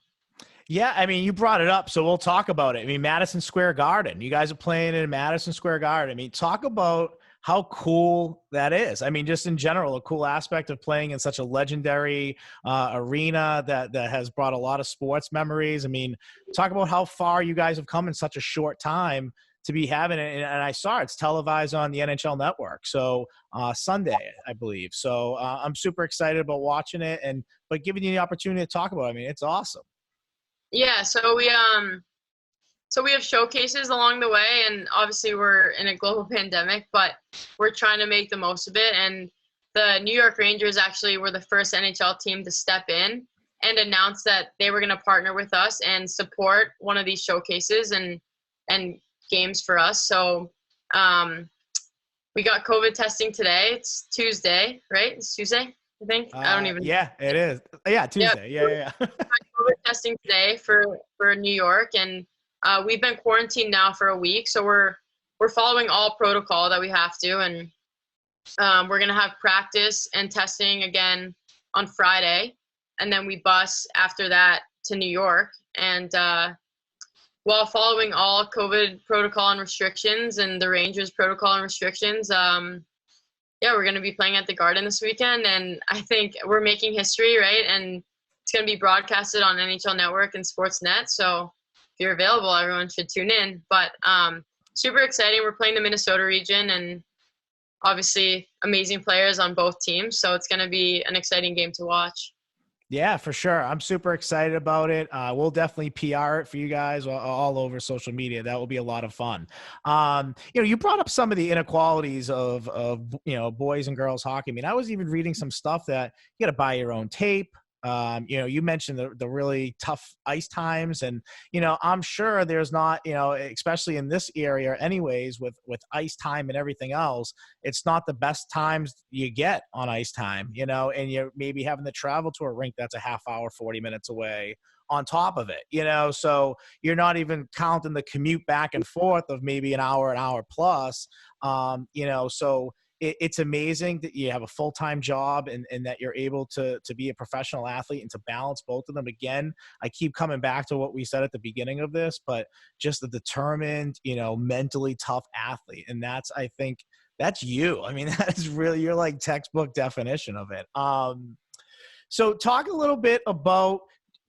Speaker 1: Yeah, I mean, you brought it up, so we'll talk about it. I mean, Madison Square Garden. You guys are playing in Madison Square Garden. I mean, talk about how cool that is. I mean, just in general, a cool aspect of playing in such a legendary arena that has brought a lot of sports memories. I mean, talk about how far you guys have come in such a short time to be having it. And I saw it's televised on the NHL Network. So Sunday, I believe. So I'm super excited about watching it but giving you the opportunity to talk about it. I mean, it's awesome.
Speaker 2: Yeah, so we have showcases along the way, and obviously we're in a global pandemic, but we're trying to make the most of it. And the New York Rangers actually were the first NHL team to step in and announce that they were going to partner with us and support one of these showcases and games for us. So we got COVID testing today. It's Tuesday, right? It's Tuesday, I think. I don't even.
Speaker 1: Yeah, it is. Yeah, Tuesday. Yeah.
Speaker 2: COVID testing today for New York, and we've been quarantined now for a week, so we're following all protocol that we have to, and we're gonna have practice and testing again on Friday, and then we bus after that to New York, and while following all COVID protocol and restrictions and the Rangers protocol and restrictions, yeah, we're gonna be playing at the Garden this weekend, and I think we're making history, right? And it's going to be broadcasted on NHL Network and Sportsnet. So if you're available, everyone should tune in. But super exciting. We're playing the Minnesota region, and obviously amazing players on both teams. So it's going to be an exciting game to watch.
Speaker 1: Yeah, for sure. I'm super excited about it. We'll definitely PR it for you guys all over social media. That will be a lot of fun. You brought up some of the inequalities of boys and girls hockey. I mean, I was even reading some stuff that you got to buy your own tape. You mentioned the really tough ice times, and I'm sure there's not, especially in this area anyways, with ice time and everything else, it's not the best times you get on ice time, and you're maybe having to travel to a rink that's a half hour, 40 minutes away on top of it, so you're not even counting the commute back and forth of maybe an hour plus, so it's amazing that you have a full-time job and that you're able to be a professional athlete and to balance both of them. Again, I keep coming back to what we said at the beginning of this, but just a determined, mentally tough athlete. And I think that's you. I mean, that's really, you're like textbook definition of it. So talk a little bit about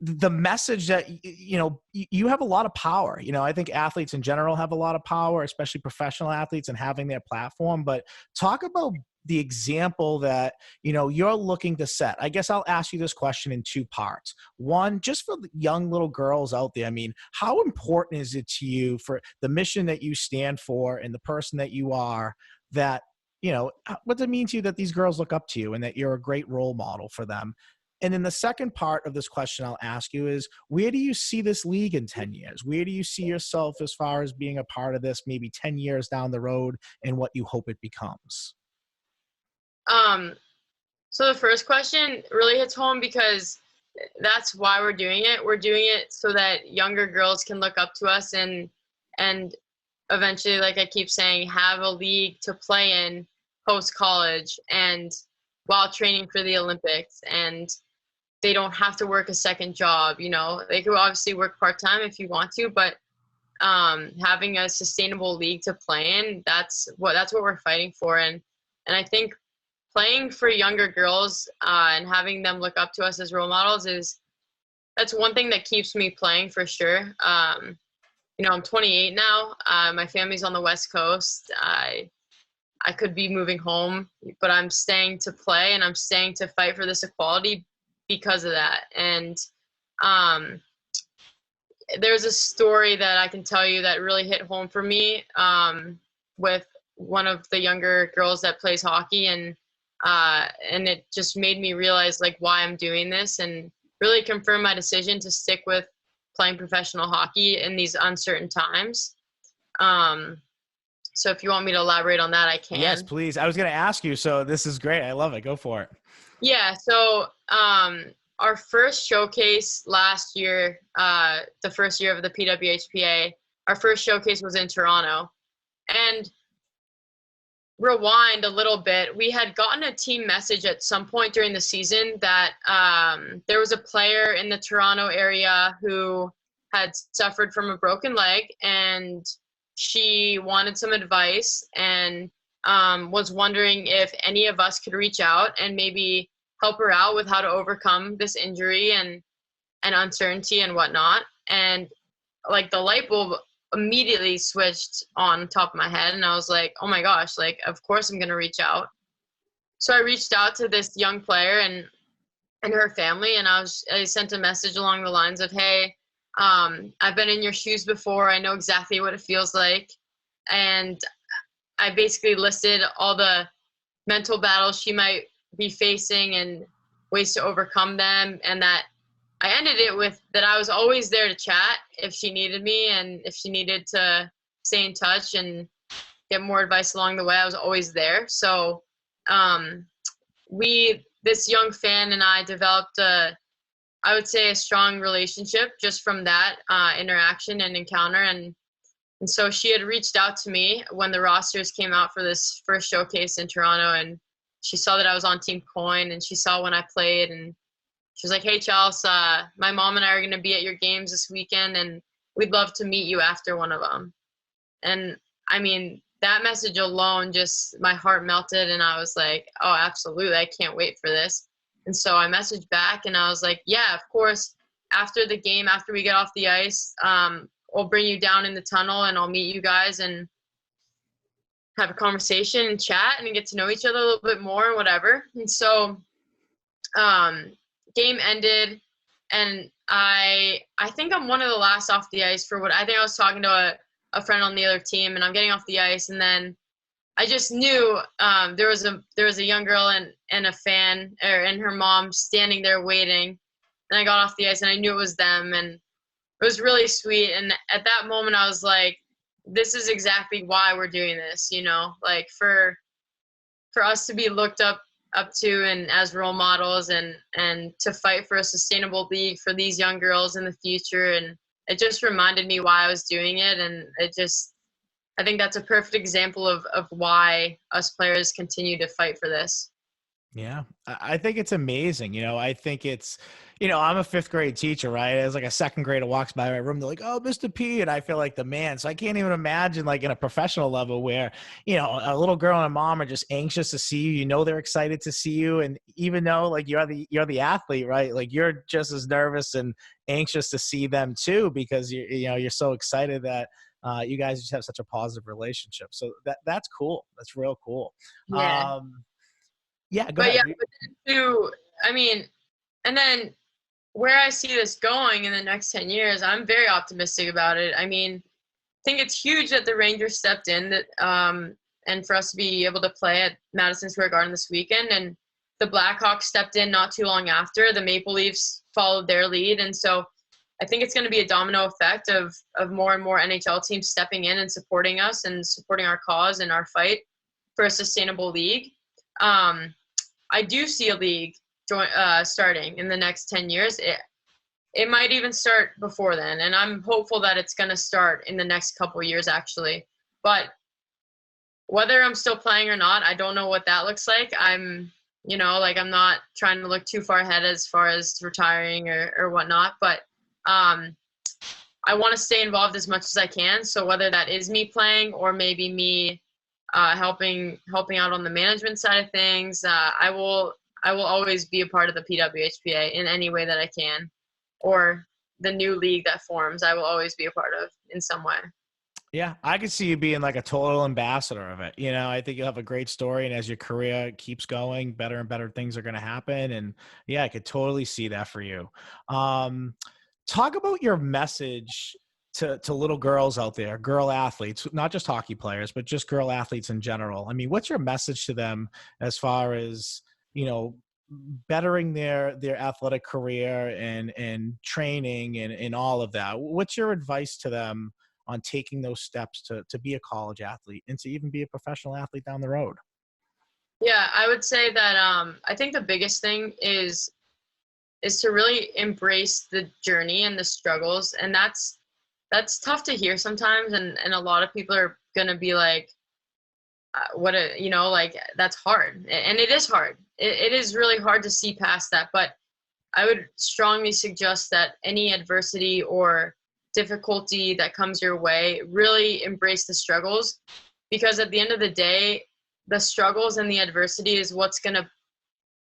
Speaker 1: the message that, you have a lot of power. I think athletes in general have a lot of power, especially professional athletes and having their platform, but talk about the example that, you're looking to set. I guess I'll ask you this question in two parts. One, just for the young little girls out there, I mean, how important is it to you for the mission that you stand for and the person that you are, that, what does it mean to you that these girls look up to you and that you're a great role model for them? And then the second part of this question I'll ask you is, where do you see this league in 10 years? Where do you see yourself as far as being a part of this, maybe 10 years down the road, and what you hope it becomes?
Speaker 2: So the first question really hits home because that's why we're doing it. We're doing it so that younger girls can look up to us and eventually, like I keep saying, have a league to play in post-college and while training for the Olympics, and they don't have to work a second job. They could obviously work part-time if you want to, but having a sustainable league to play in, that's what we're fighting for. And I think playing for younger girls and having them look up to us as role models that's one thing that keeps me playing for sure. I'm 28 now. My family's on the West Coast. I could be moving home, but I'm staying to play and I'm staying to fight for this equality because of that. And there's a story that I can tell you that really hit home for me with one of the younger girls that plays hockey, and it just made me realize like why I'm doing this and really confirm my decision to stick with playing professional hockey in these uncertain times. So if you want me to elaborate on that, I can.
Speaker 1: Yes, please. I was going to ask you, so this is great. I love it. Go for it.
Speaker 2: Yeah. So our first showcase last year, the first year of the PWHPA, our first showcase was in Toronto. And rewind a little bit, we had gotten a team message at some point during the season that there was a player in the Toronto area who had suffered from a broken leg, and she wanted some advice and was wondering if any of us could reach out and maybe help her out with how to overcome this injury and uncertainty and whatnot. And like the light bulb immediately switched on top of my head, and I was like, oh my gosh, like of course I'm gonna reach out. So I reached out to this young player and her family, and I sent a message along the lines of, hey, I've been in your shoes before, I know exactly what it feels like. And I basically listed all the mental battles she might be facing and ways to overcome them, and that I ended it with that I was always there to chat if she needed me, and if she needed to stay in touch and get more advice along the way, I was always there. So this young fan and I developed I would say a strong relationship just from that interaction and encounter. And so she had reached out to me when the rosters came out for this first showcase in Toronto, and she saw that I was on Team Coin, and she saw when I played, and she was like, hey, Chelsey, my mom and I are going to be at your games this weekend, and we'd love to meet you after one of them. And, I mean, that message alone, just my heart melted, and I was like, oh, absolutely, I can't wait for this. And so I messaged back, and I was like, yeah, of course, after the game, after we get off the ice, I'll bring you down in the tunnel, and I'll meet you guys and have a conversation and chat and get to know each other a little bit more and whatever. And so game ended, and I think I'm one of the last off the ice for what I think I was talking to a friend on the other team, and I'm getting off the ice, and then I just knew there was a young girl and a fan and her mom standing there waiting, and I got off the ice and I knew it was them, and it was really sweet. And at that moment I was like, this is exactly why we're doing this, you know, like for us to be looked up to and as role models, and to fight for a sustainable league for these young girls in the future. And it just reminded me why I was doing it. And I think that's a perfect example of why us players continue to fight for this.
Speaker 1: Yeah, I think it's amazing. You know, I think it's, you know, I'm a fifth grade teacher, right? As like a second grader walks by my room, they're like, oh, Mr. P. And I feel like the man. So I can't even imagine like in a professional level where, you know, a little girl and a mom are just anxious to see you. You know, they're excited to see you. And even though like you're the athlete, right? Like you're just as nervous and anxious to see them too, because you're so excited that you guys just have such a positive relationship. So that's cool. That's real cool.
Speaker 2: Yeah.
Speaker 1: Yeah, go ahead.
Speaker 2: I mean, and then where I see this going in the next 10 years, I'm very optimistic about it. I mean, I think it's huge that the Rangers stepped in, that and for us to be able to play at Madison Square Garden this weekend, and the Blackhawks stepped in not too long after. The Maple Leafs followed their lead, and so I think it's going to be a domino effect of more and more NHL teams stepping in and supporting us and supporting our cause and our fight for a sustainable league. I do see a league starting in the next 10 years. It might even start before then, and I'm hopeful that it's going to start in the next couple of years, actually. But whether I'm still playing or not, I don't know what that looks like. I'm not trying to look too far ahead as far as retiring or whatnot, but I want to stay involved as much as I can. So whether that is me playing or maybe me helping out on the management side of things, I will always be a part of the PWHPA in any way that I can, or the new league that forms. I will always be a part of in some way.
Speaker 1: Yeah, I could see you being like a total ambassador of it. You know, I think you'll have a great story, and as your career keeps going, better and better things are going to happen. And yeah, I could totally see that for you. Talk about your message to little girls out there, girl athletes, not just hockey players, but just girl athletes in general. I mean, what's your message to them as far as, you know, bettering their athletic career and training and all of that? What's your advice to them on taking those steps to be a college athlete and to even be a professional athlete down the road?
Speaker 2: Yeah, I would say that I think the biggest thing is to really embrace the journey and the struggles. And that's tough to hear sometimes. And a lot of people are going to be like, like that's hard, and it is hard. It is really hard to see past that, but I would strongly suggest that any adversity or difficulty that comes your way, really embrace the struggles, because at the end of the day, the struggles and the adversity is what's going to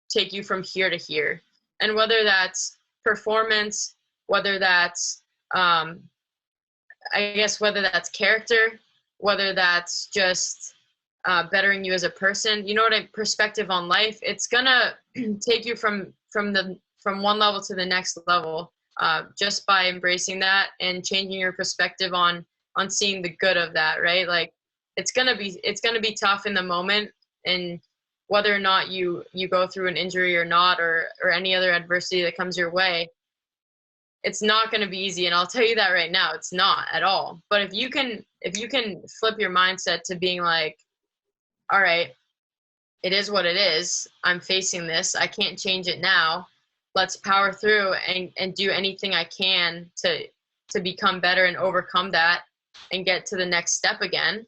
Speaker 2: take you from here to here. And whether that's performance, whether that's, whether that's character, whether that's just bettering you as a person, perspective on life, it's going to take you from one level to the next level, just by embracing that and changing your perspective on seeing the good of that, right? Like it's gonna be tough in the moment, and whether or not you go through an injury or not, or any other adversity that comes your way, it's not going to be easy. And I'll tell you that right now, it's not at all. But if you can flip your mindset to being like, all right, it is what it is. I'm facing this. I can't change it now. Let's power through and do anything I can to become better and overcome that and get to the next step again.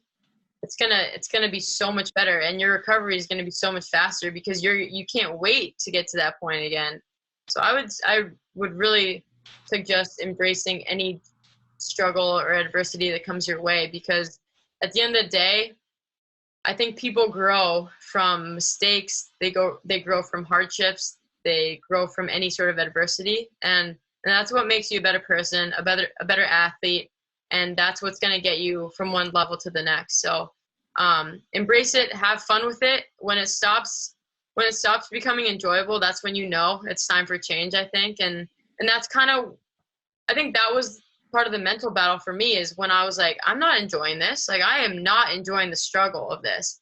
Speaker 2: It's gonna be so much better, and your recovery is gonna be so much faster because you can't wait to get to that point again. So I would really suggest embracing any struggle or adversity that comes your way, because at the end of the day, I think people grow from mistakes. They grow from hardships. They grow from any sort of adversity, and that's what makes you a better person, a better athlete, and that's what's going to get you from one level to the next. So embrace it, have fun with it. When it stops becoming enjoyable, that's when it's time for change, I think. And that's I think that was part of the mental battle for me, is when I was like, I'm not enjoying this. Like, I am not enjoying the struggle of this.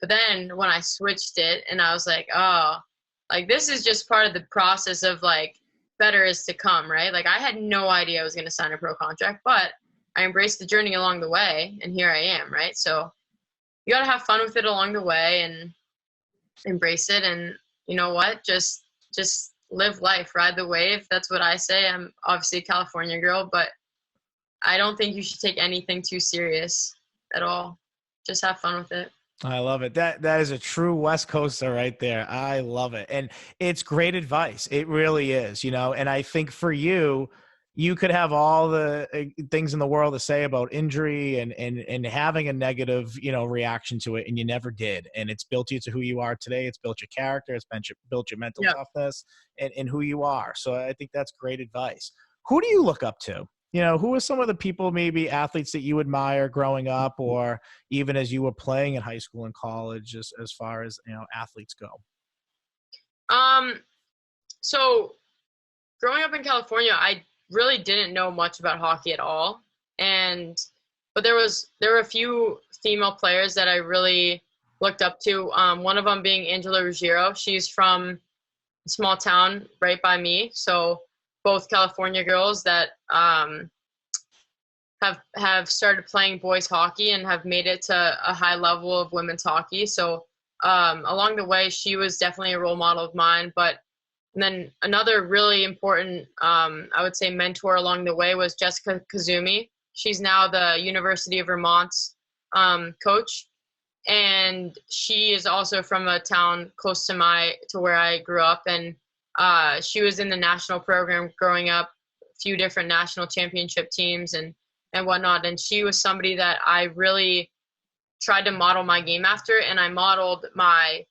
Speaker 2: But then when I switched it and I was like, oh, like this is just part of the process of like better is to come, right? Like I had no idea I was going to sign a pro contract, but I embraced the journey along the way, and here I am, right? So you got to have fun with it along the way and embrace it. And you know what? Just live life, ride the wave. That's what I say. I'm obviously a California girl, but I don't think you should take anything too serious at all. Just have fun with it.
Speaker 1: I love it. That is a true West Coaster right there. I love it. And it's great advice. It really is, and I think for you could have all the things in the world to say about injury and having a negative, reaction to it. And you never did. And it's built you to who you are today. It's built your character. It's built your mental toughness and who you are. So I think that's great advice. Who do you look up to? Who are some of the people, maybe athletes that you admire growing up, or even as you were playing in high school and college, as far as, athletes go?
Speaker 2: So growing up in California, I really didn't know much about hockey at all. But there were a few female players that I really looked up to. One of them being Angela Ruggiero. She's from a small town right by me. So both California girls that have started playing boys hockey and have made it to a high level of women's hockey. So along the way, she was definitely a role model of mine. But then another really important, I would say, mentor along the way was Jessica Kazumi. She's now the University of Vermont's coach, and she is also from a town close to where I grew up. And she was in the national program growing up, a few different national championship teams and whatnot. And she was somebody that I really tried to model my game after. And I modeled my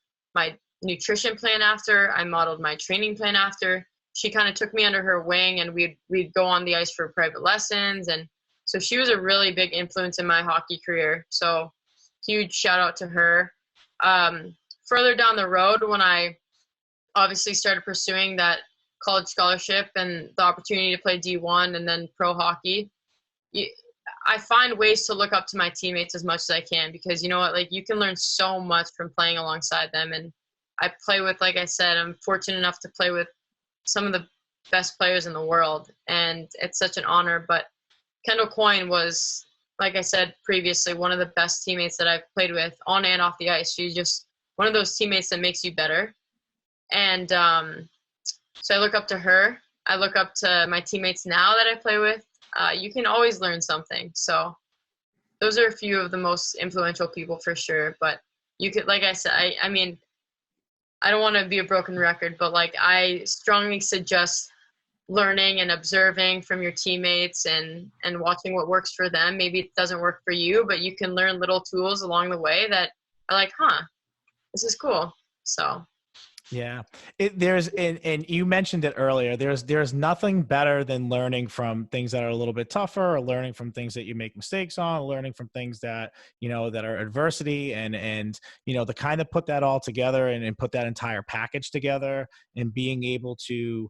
Speaker 2: nutrition plan after. I modeled my training plan after. She kind of took me under her wing, and we'd go on the ice for private lessons. And so she was a really big influence in my hockey career. So huge shout out to her. Further down the road, when I obviously started pursuing that college scholarship and the opportunity to play D1 and then pro hockey, I find ways to look up to my teammates as much as I can, because you know what, like you can learn so much from playing alongside them. And I play with, like I said, I'm fortunate enough to play with some of the best players in the world, and it's such an honor. But Kendall Coyne was, like I said previously, one of the best teammates that I've played with on and off the ice. She's just one of those teammates that makes you better. And so I look up to her. I look up to my teammates now that I play with. You can always learn something. So those are a few of the most influential people for sure. But you could, like I said, I mean, I don't want to be a broken record, but like I strongly suggest learning and observing from your teammates and watching what works for them. Maybe it doesn't work for you, but you can learn little tools along the way that are like, this is cool. So
Speaker 1: yeah, and you mentioned it earlier. There's nothing better than learning from things that are a little bit tougher, or learning from things that you make mistakes on, learning from things that, that are adversity, and to kind of put that all together and put that entire package together, and being able to,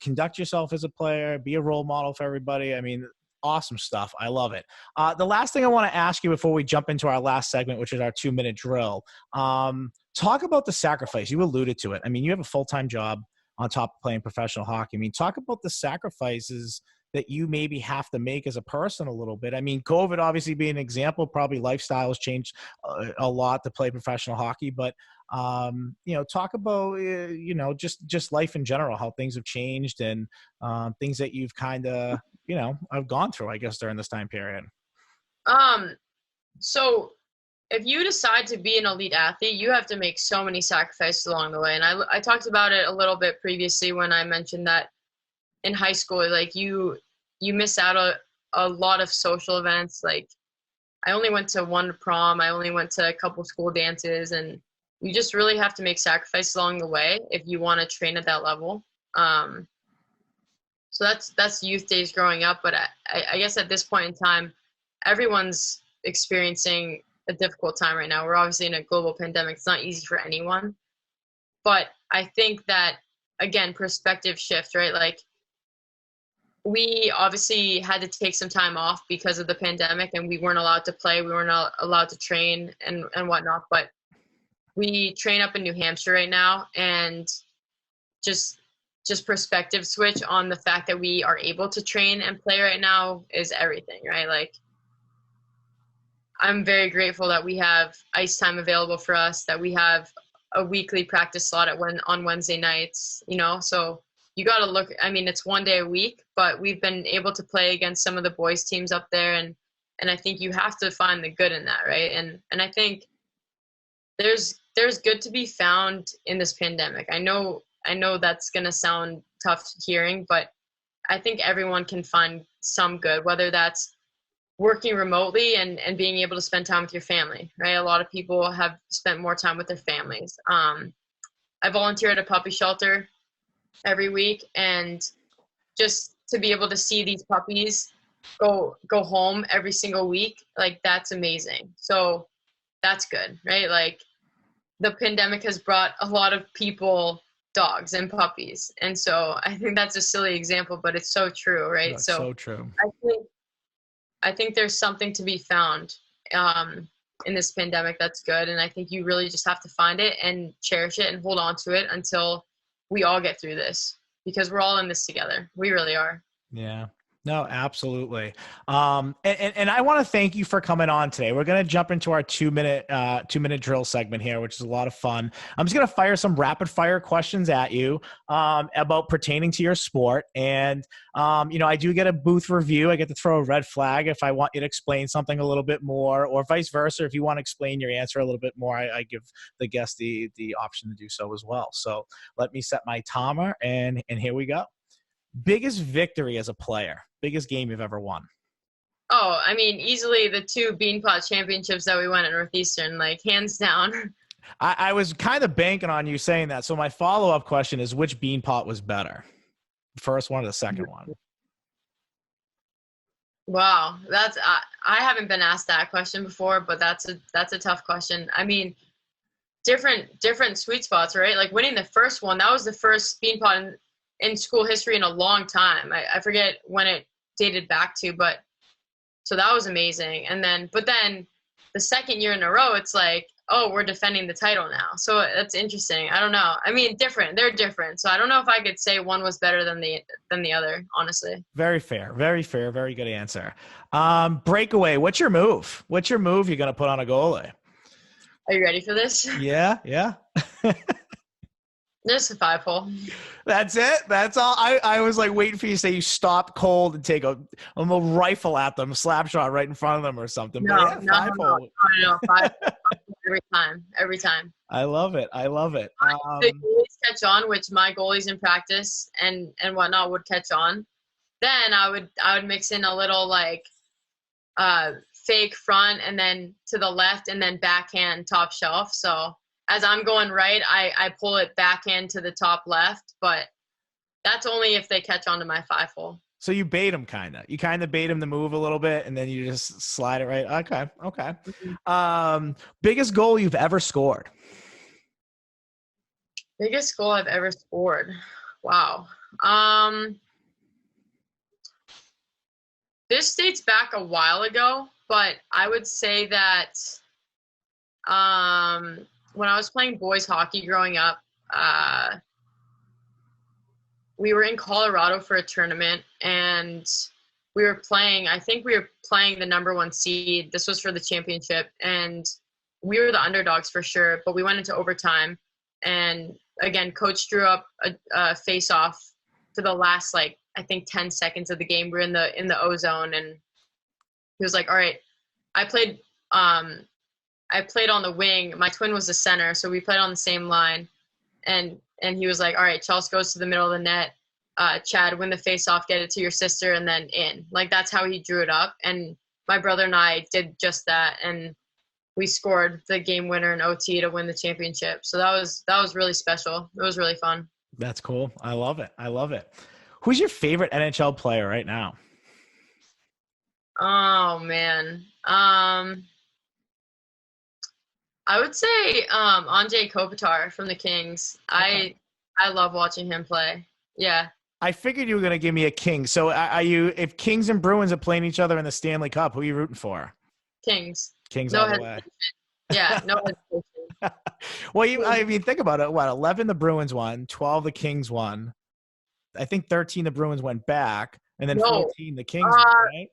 Speaker 1: conduct yourself as a player, be a role model for everybody. I mean, awesome stuff. I love it. The last thing I want to ask you before we jump into our last segment, which is our 2-minute drill. Talk about the sacrifice. You alluded to it. I mean, you have a full-time job on top of playing professional hockey. I mean, talk about the sacrifices that you maybe have to make as a person a little bit. I mean, COVID obviously being an example, probably lifestyles changed a lot to play professional hockey, but talk about, just life in general, how things have changed, and things that you've kind of, have gone through, I guess, during this time period.
Speaker 2: So if you decide to be an elite athlete, you have to make so many sacrifices along the way. And I talked about it a little bit previously when I mentioned that in high school, like you miss out a lot of social events. Like I only went to one prom. I only went to a couple school dances, and you just really have to make sacrifices along the way if you want to train at that level. So that's youth days growing up. But I guess at this point in time, everyone's experiencing a difficult time right now. We're obviously in a global pandemic. It's not easy for anyone. But I think that, again, perspective shift, right? Like we obviously had to take some time off because of the pandemic, and we weren't allowed to play. We weren't allowed to train and whatnot. But we train up in New Hampshire right now, and just perspective switch on the fact that we are able to train and play right now is everything, right? Like I'm very grateful that we have ice time available for us, that we have a weekly practice slot on Wednesday nights, so you got to look, I mean, it's 1 day a week, but we've been able to play against some of the boys teams up there. And I think you have to find the good in that. Right. And I think there's good to be found in this pandemic. I know that's going to sound tough hearing, but I think everyone can find some good, whether that's working remotely and being able to spend time with your family, right? A lot of people have spent more time with their families. I volunteer at a puppy shelter every week, and just to be able to see these puppies go home every single week, like that's amazing. So that's good, right? Like the pandemic has brought a lot of people dogs and puppies. And so I think that's a silly example, but it's so true, right?
Speaker 1: That's so true.
Speaker 2: I think there's something to be found in this pandemic that's good. And I think you really just have to find it and cherish it and hold on to it until we all get through this, because we're all in this together. We really are.
Speaker 1: Yeah. No, absolutely. And I want to thank you for coming on today. We're going to jump into our 2-minute drill segment here, which is a lot of fun. I'm just going to fire some rapid fire questions at you about pertaining to your sport. And, I do get a booth review. I get to throw a red flag if I want you to explain something a little bit more, or vice versa. If you want to explain your answer a little bit more, I give the guest the option to do so as well. So let me set my timer, and here we go. Biggest victory as a player, biggest game you've ever won?
Speaker 2: Oh, I mean, easily the 2 Beanpot championships that we won at Northeastern, like hands down.
Speaker 1: I was kind of banking on you saying that. So my follow-up question is, which Beanpot was better? The first one or the second one?
Speaker 2: Wow. I haven't been asked that question before, but that's a tough question. I mean, different sweet spots, right? Like winning the first one, that was the first Beanpot in school history in a long time. I forget when it dated back to, but so that was amazing. But then the second year in a row, it's like, oh, we're defending the title now. So that's interesting. I don't know. I mean, they're different. So I don't know if I could say one was better than the other, honestly.
Speaker 1: Very fair. Very fair. Very good answer. Breakaway. What's your move? What's your move you're going to put on a goalie?
Speaker 2: Are you ready for this?
Speaker 1: Yeah.
Speaker 2: Just a 5-hole.
Speaker 1: That's it. That's all. I was like waiting for you to say you stop cold and take a rifle at them, slap shot right in front of them or something.
Speaker 2: No, 5-hole. No. 5 every time.
Speaker 1: I love it. I love it.
Speaker 2: The goalies catch on, which my goalies in practice and whatnot would catch on. Then I would mix in a little like fake front and then to the left and then backhand top shelf. So as I'm going right, I pull it backhand to the top left, but that's only if they catch on to my 5-hole.
Speaker 1: So you bait them You kind of bait them to move a little bit and then you just slide it right. Okay. Okay.
Speaker 2: Mm-hmm.
Speaker 1: Biggest goal you've ever scored?
Speaker 2: Biggest goal I've ever scored. Wow. This dates back a while ago, but I would say that when I was playing boys hockey growing up, we were in Colorado for a tournament and I think we were playing the number 1 seed. This was for the championship and we were the underdogs for sure, but we went into overtime and again, coach drew up a face off for the last, like, I think 10 seconds of the game. We're in the O zone and he was like, all right, I played on the wing. My twin was the center. So we played on the same line and he was like, all right, Chelsey goes to the middle of the net. Chad, win the face off, get it to your sister and then in. Like, that's how he drew it up. And my brother and I did just that. And we scored the game winner in OT to win the championship. So that was really special. It was really fun.
Speaker 1: That's cool. I love it. I love it. Who's your favorite NHL player right now?
Speaker 2: Oh man. I would say Anze Kopitar from the Kings. Okay. I love watching him play. Yeah.
Speaker 1: I figured you were going to give me a King. So if Kings and Bruins are playing each other in the Stanley Cup, who are you rooting for?
Speaker 2: Kings.
Speaker 1: Kings
Speaker 2: no
Speaker 1: all the way.
Speaker 2: Yeah, no hesitation.
Speaker 1: Well, think about it. What, 11 the Bruins won, 12 the Kings won. I think 13 the Bruins went back, and then 14 the Kings won, right?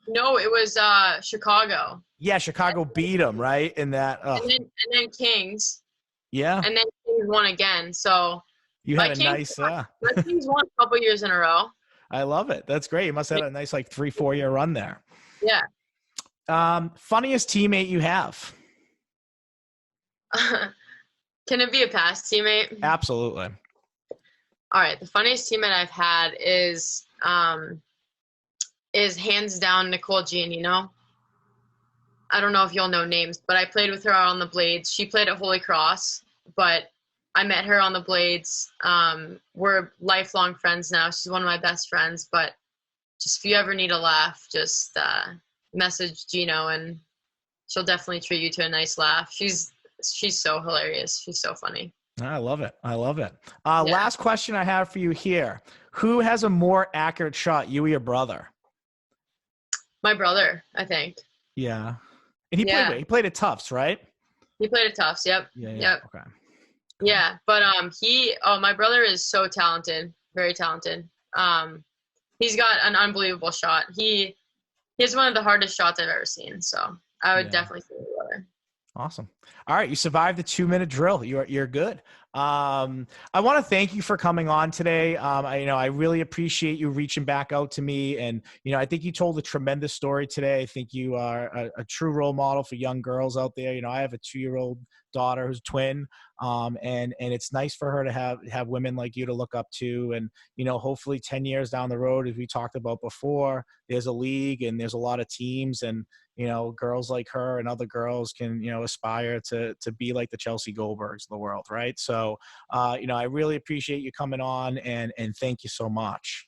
Speaker 2: No, it was Chicago.
Speaker 1: Yeah, Chicago beat them, right? In that.
Speaker 2: And then Kings.
Speaker 1: Yeah.
Speaker 2: And then Kings won again. So
Speaker 1: you had a nice.
Speaker 2: My Kings won a couple years in a row.
Speaker 1: I love it. That's great. You must have had a nice 3-4 year run there.
Speaker 2: Yeah.
Speaker 1: Funniest teammate you have?
Speaker 2: Can it be a past teammate?
Speaker 1: Absolutely.
Speaker 2: All right. The funniest teammate I've had is hands down Nicole Giannino. I don't know if you'll know names, but I played with her on the Blades. She played at Holy Cross, but I met her on the Blades. We're lifelong friends now. She's one of my best friends, but just if you ever need a laugh, just message Gino and she'll definitely treat you to a nice laugh. She's so hilarious. She's so funny.
Speaker 1: I love it. I love it. Last question I have for you here. Who has a more accurate shot, you or your brother?
Speaker 2: My brother, I think.
Speaker 1: Yeah. And he played at Tufts, right?
Speaker 2: He played at Tufts, yep.
Speaker 1: Yeah.
Speaker 2: Yep.
Speaker 1: Okay.
Speaker 2: Cool. Yeah, but my brother is so talented, very talented. He's got an unbelievable shot. He has one of the hardest shots I've ever seen. So I would definitely say my brother.
Speaker 1: Awesome. All right. You survived the 2-minute drill. You're good. I want to thank you for coming on today. I really appreciate you reaching back out to me. And, I think you told a tremendous story today. I think you are a true role model for young girls out there. I have a 2-year-old daughter who's twin. And it's nice for her to have women like you to look up to. And, hopefully 10 years down the road, as we talked about before, there's a league and there's a lot of teams and, girls like her and other girls can, aspire to be like the Chelsey Goldbergs of the world. Right. So, I really appreciate you coming on and thank you so much.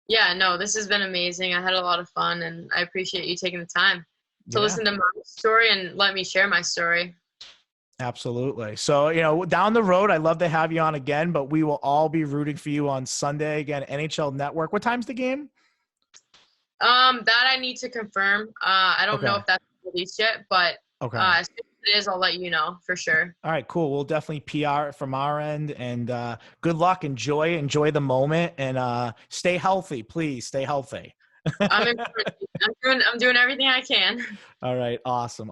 Speaker 2: Yeah, no, this has been amazing. I had a lot of fun and I appreciate you taking the time to listen to my story and let me share my story.
Speaker 1: Absolutely. So, down the road, I'd love to have you on again, but we will all be rooting for you on Sunday again, NHL Network. What time's the game?
Speaker 2: That I need to confirm. I don't know if that's released yet, but as soon as it is, I'll let you know for sure. All
Speaker 1: right, cool. We'll definitely PR it from our end and good luck. Enjoy the moment and stay healthy. Please stay healthy.
Speaker 2: I'm doing everything I can.
Speaker 1: All right. Awesome.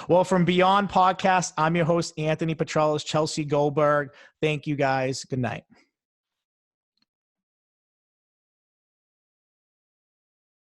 Speaker 1: Well, from Beyond Podcast, I'm your host, Anthony Petrellis, Chelsey Goldberg. Thank you guys. Good night.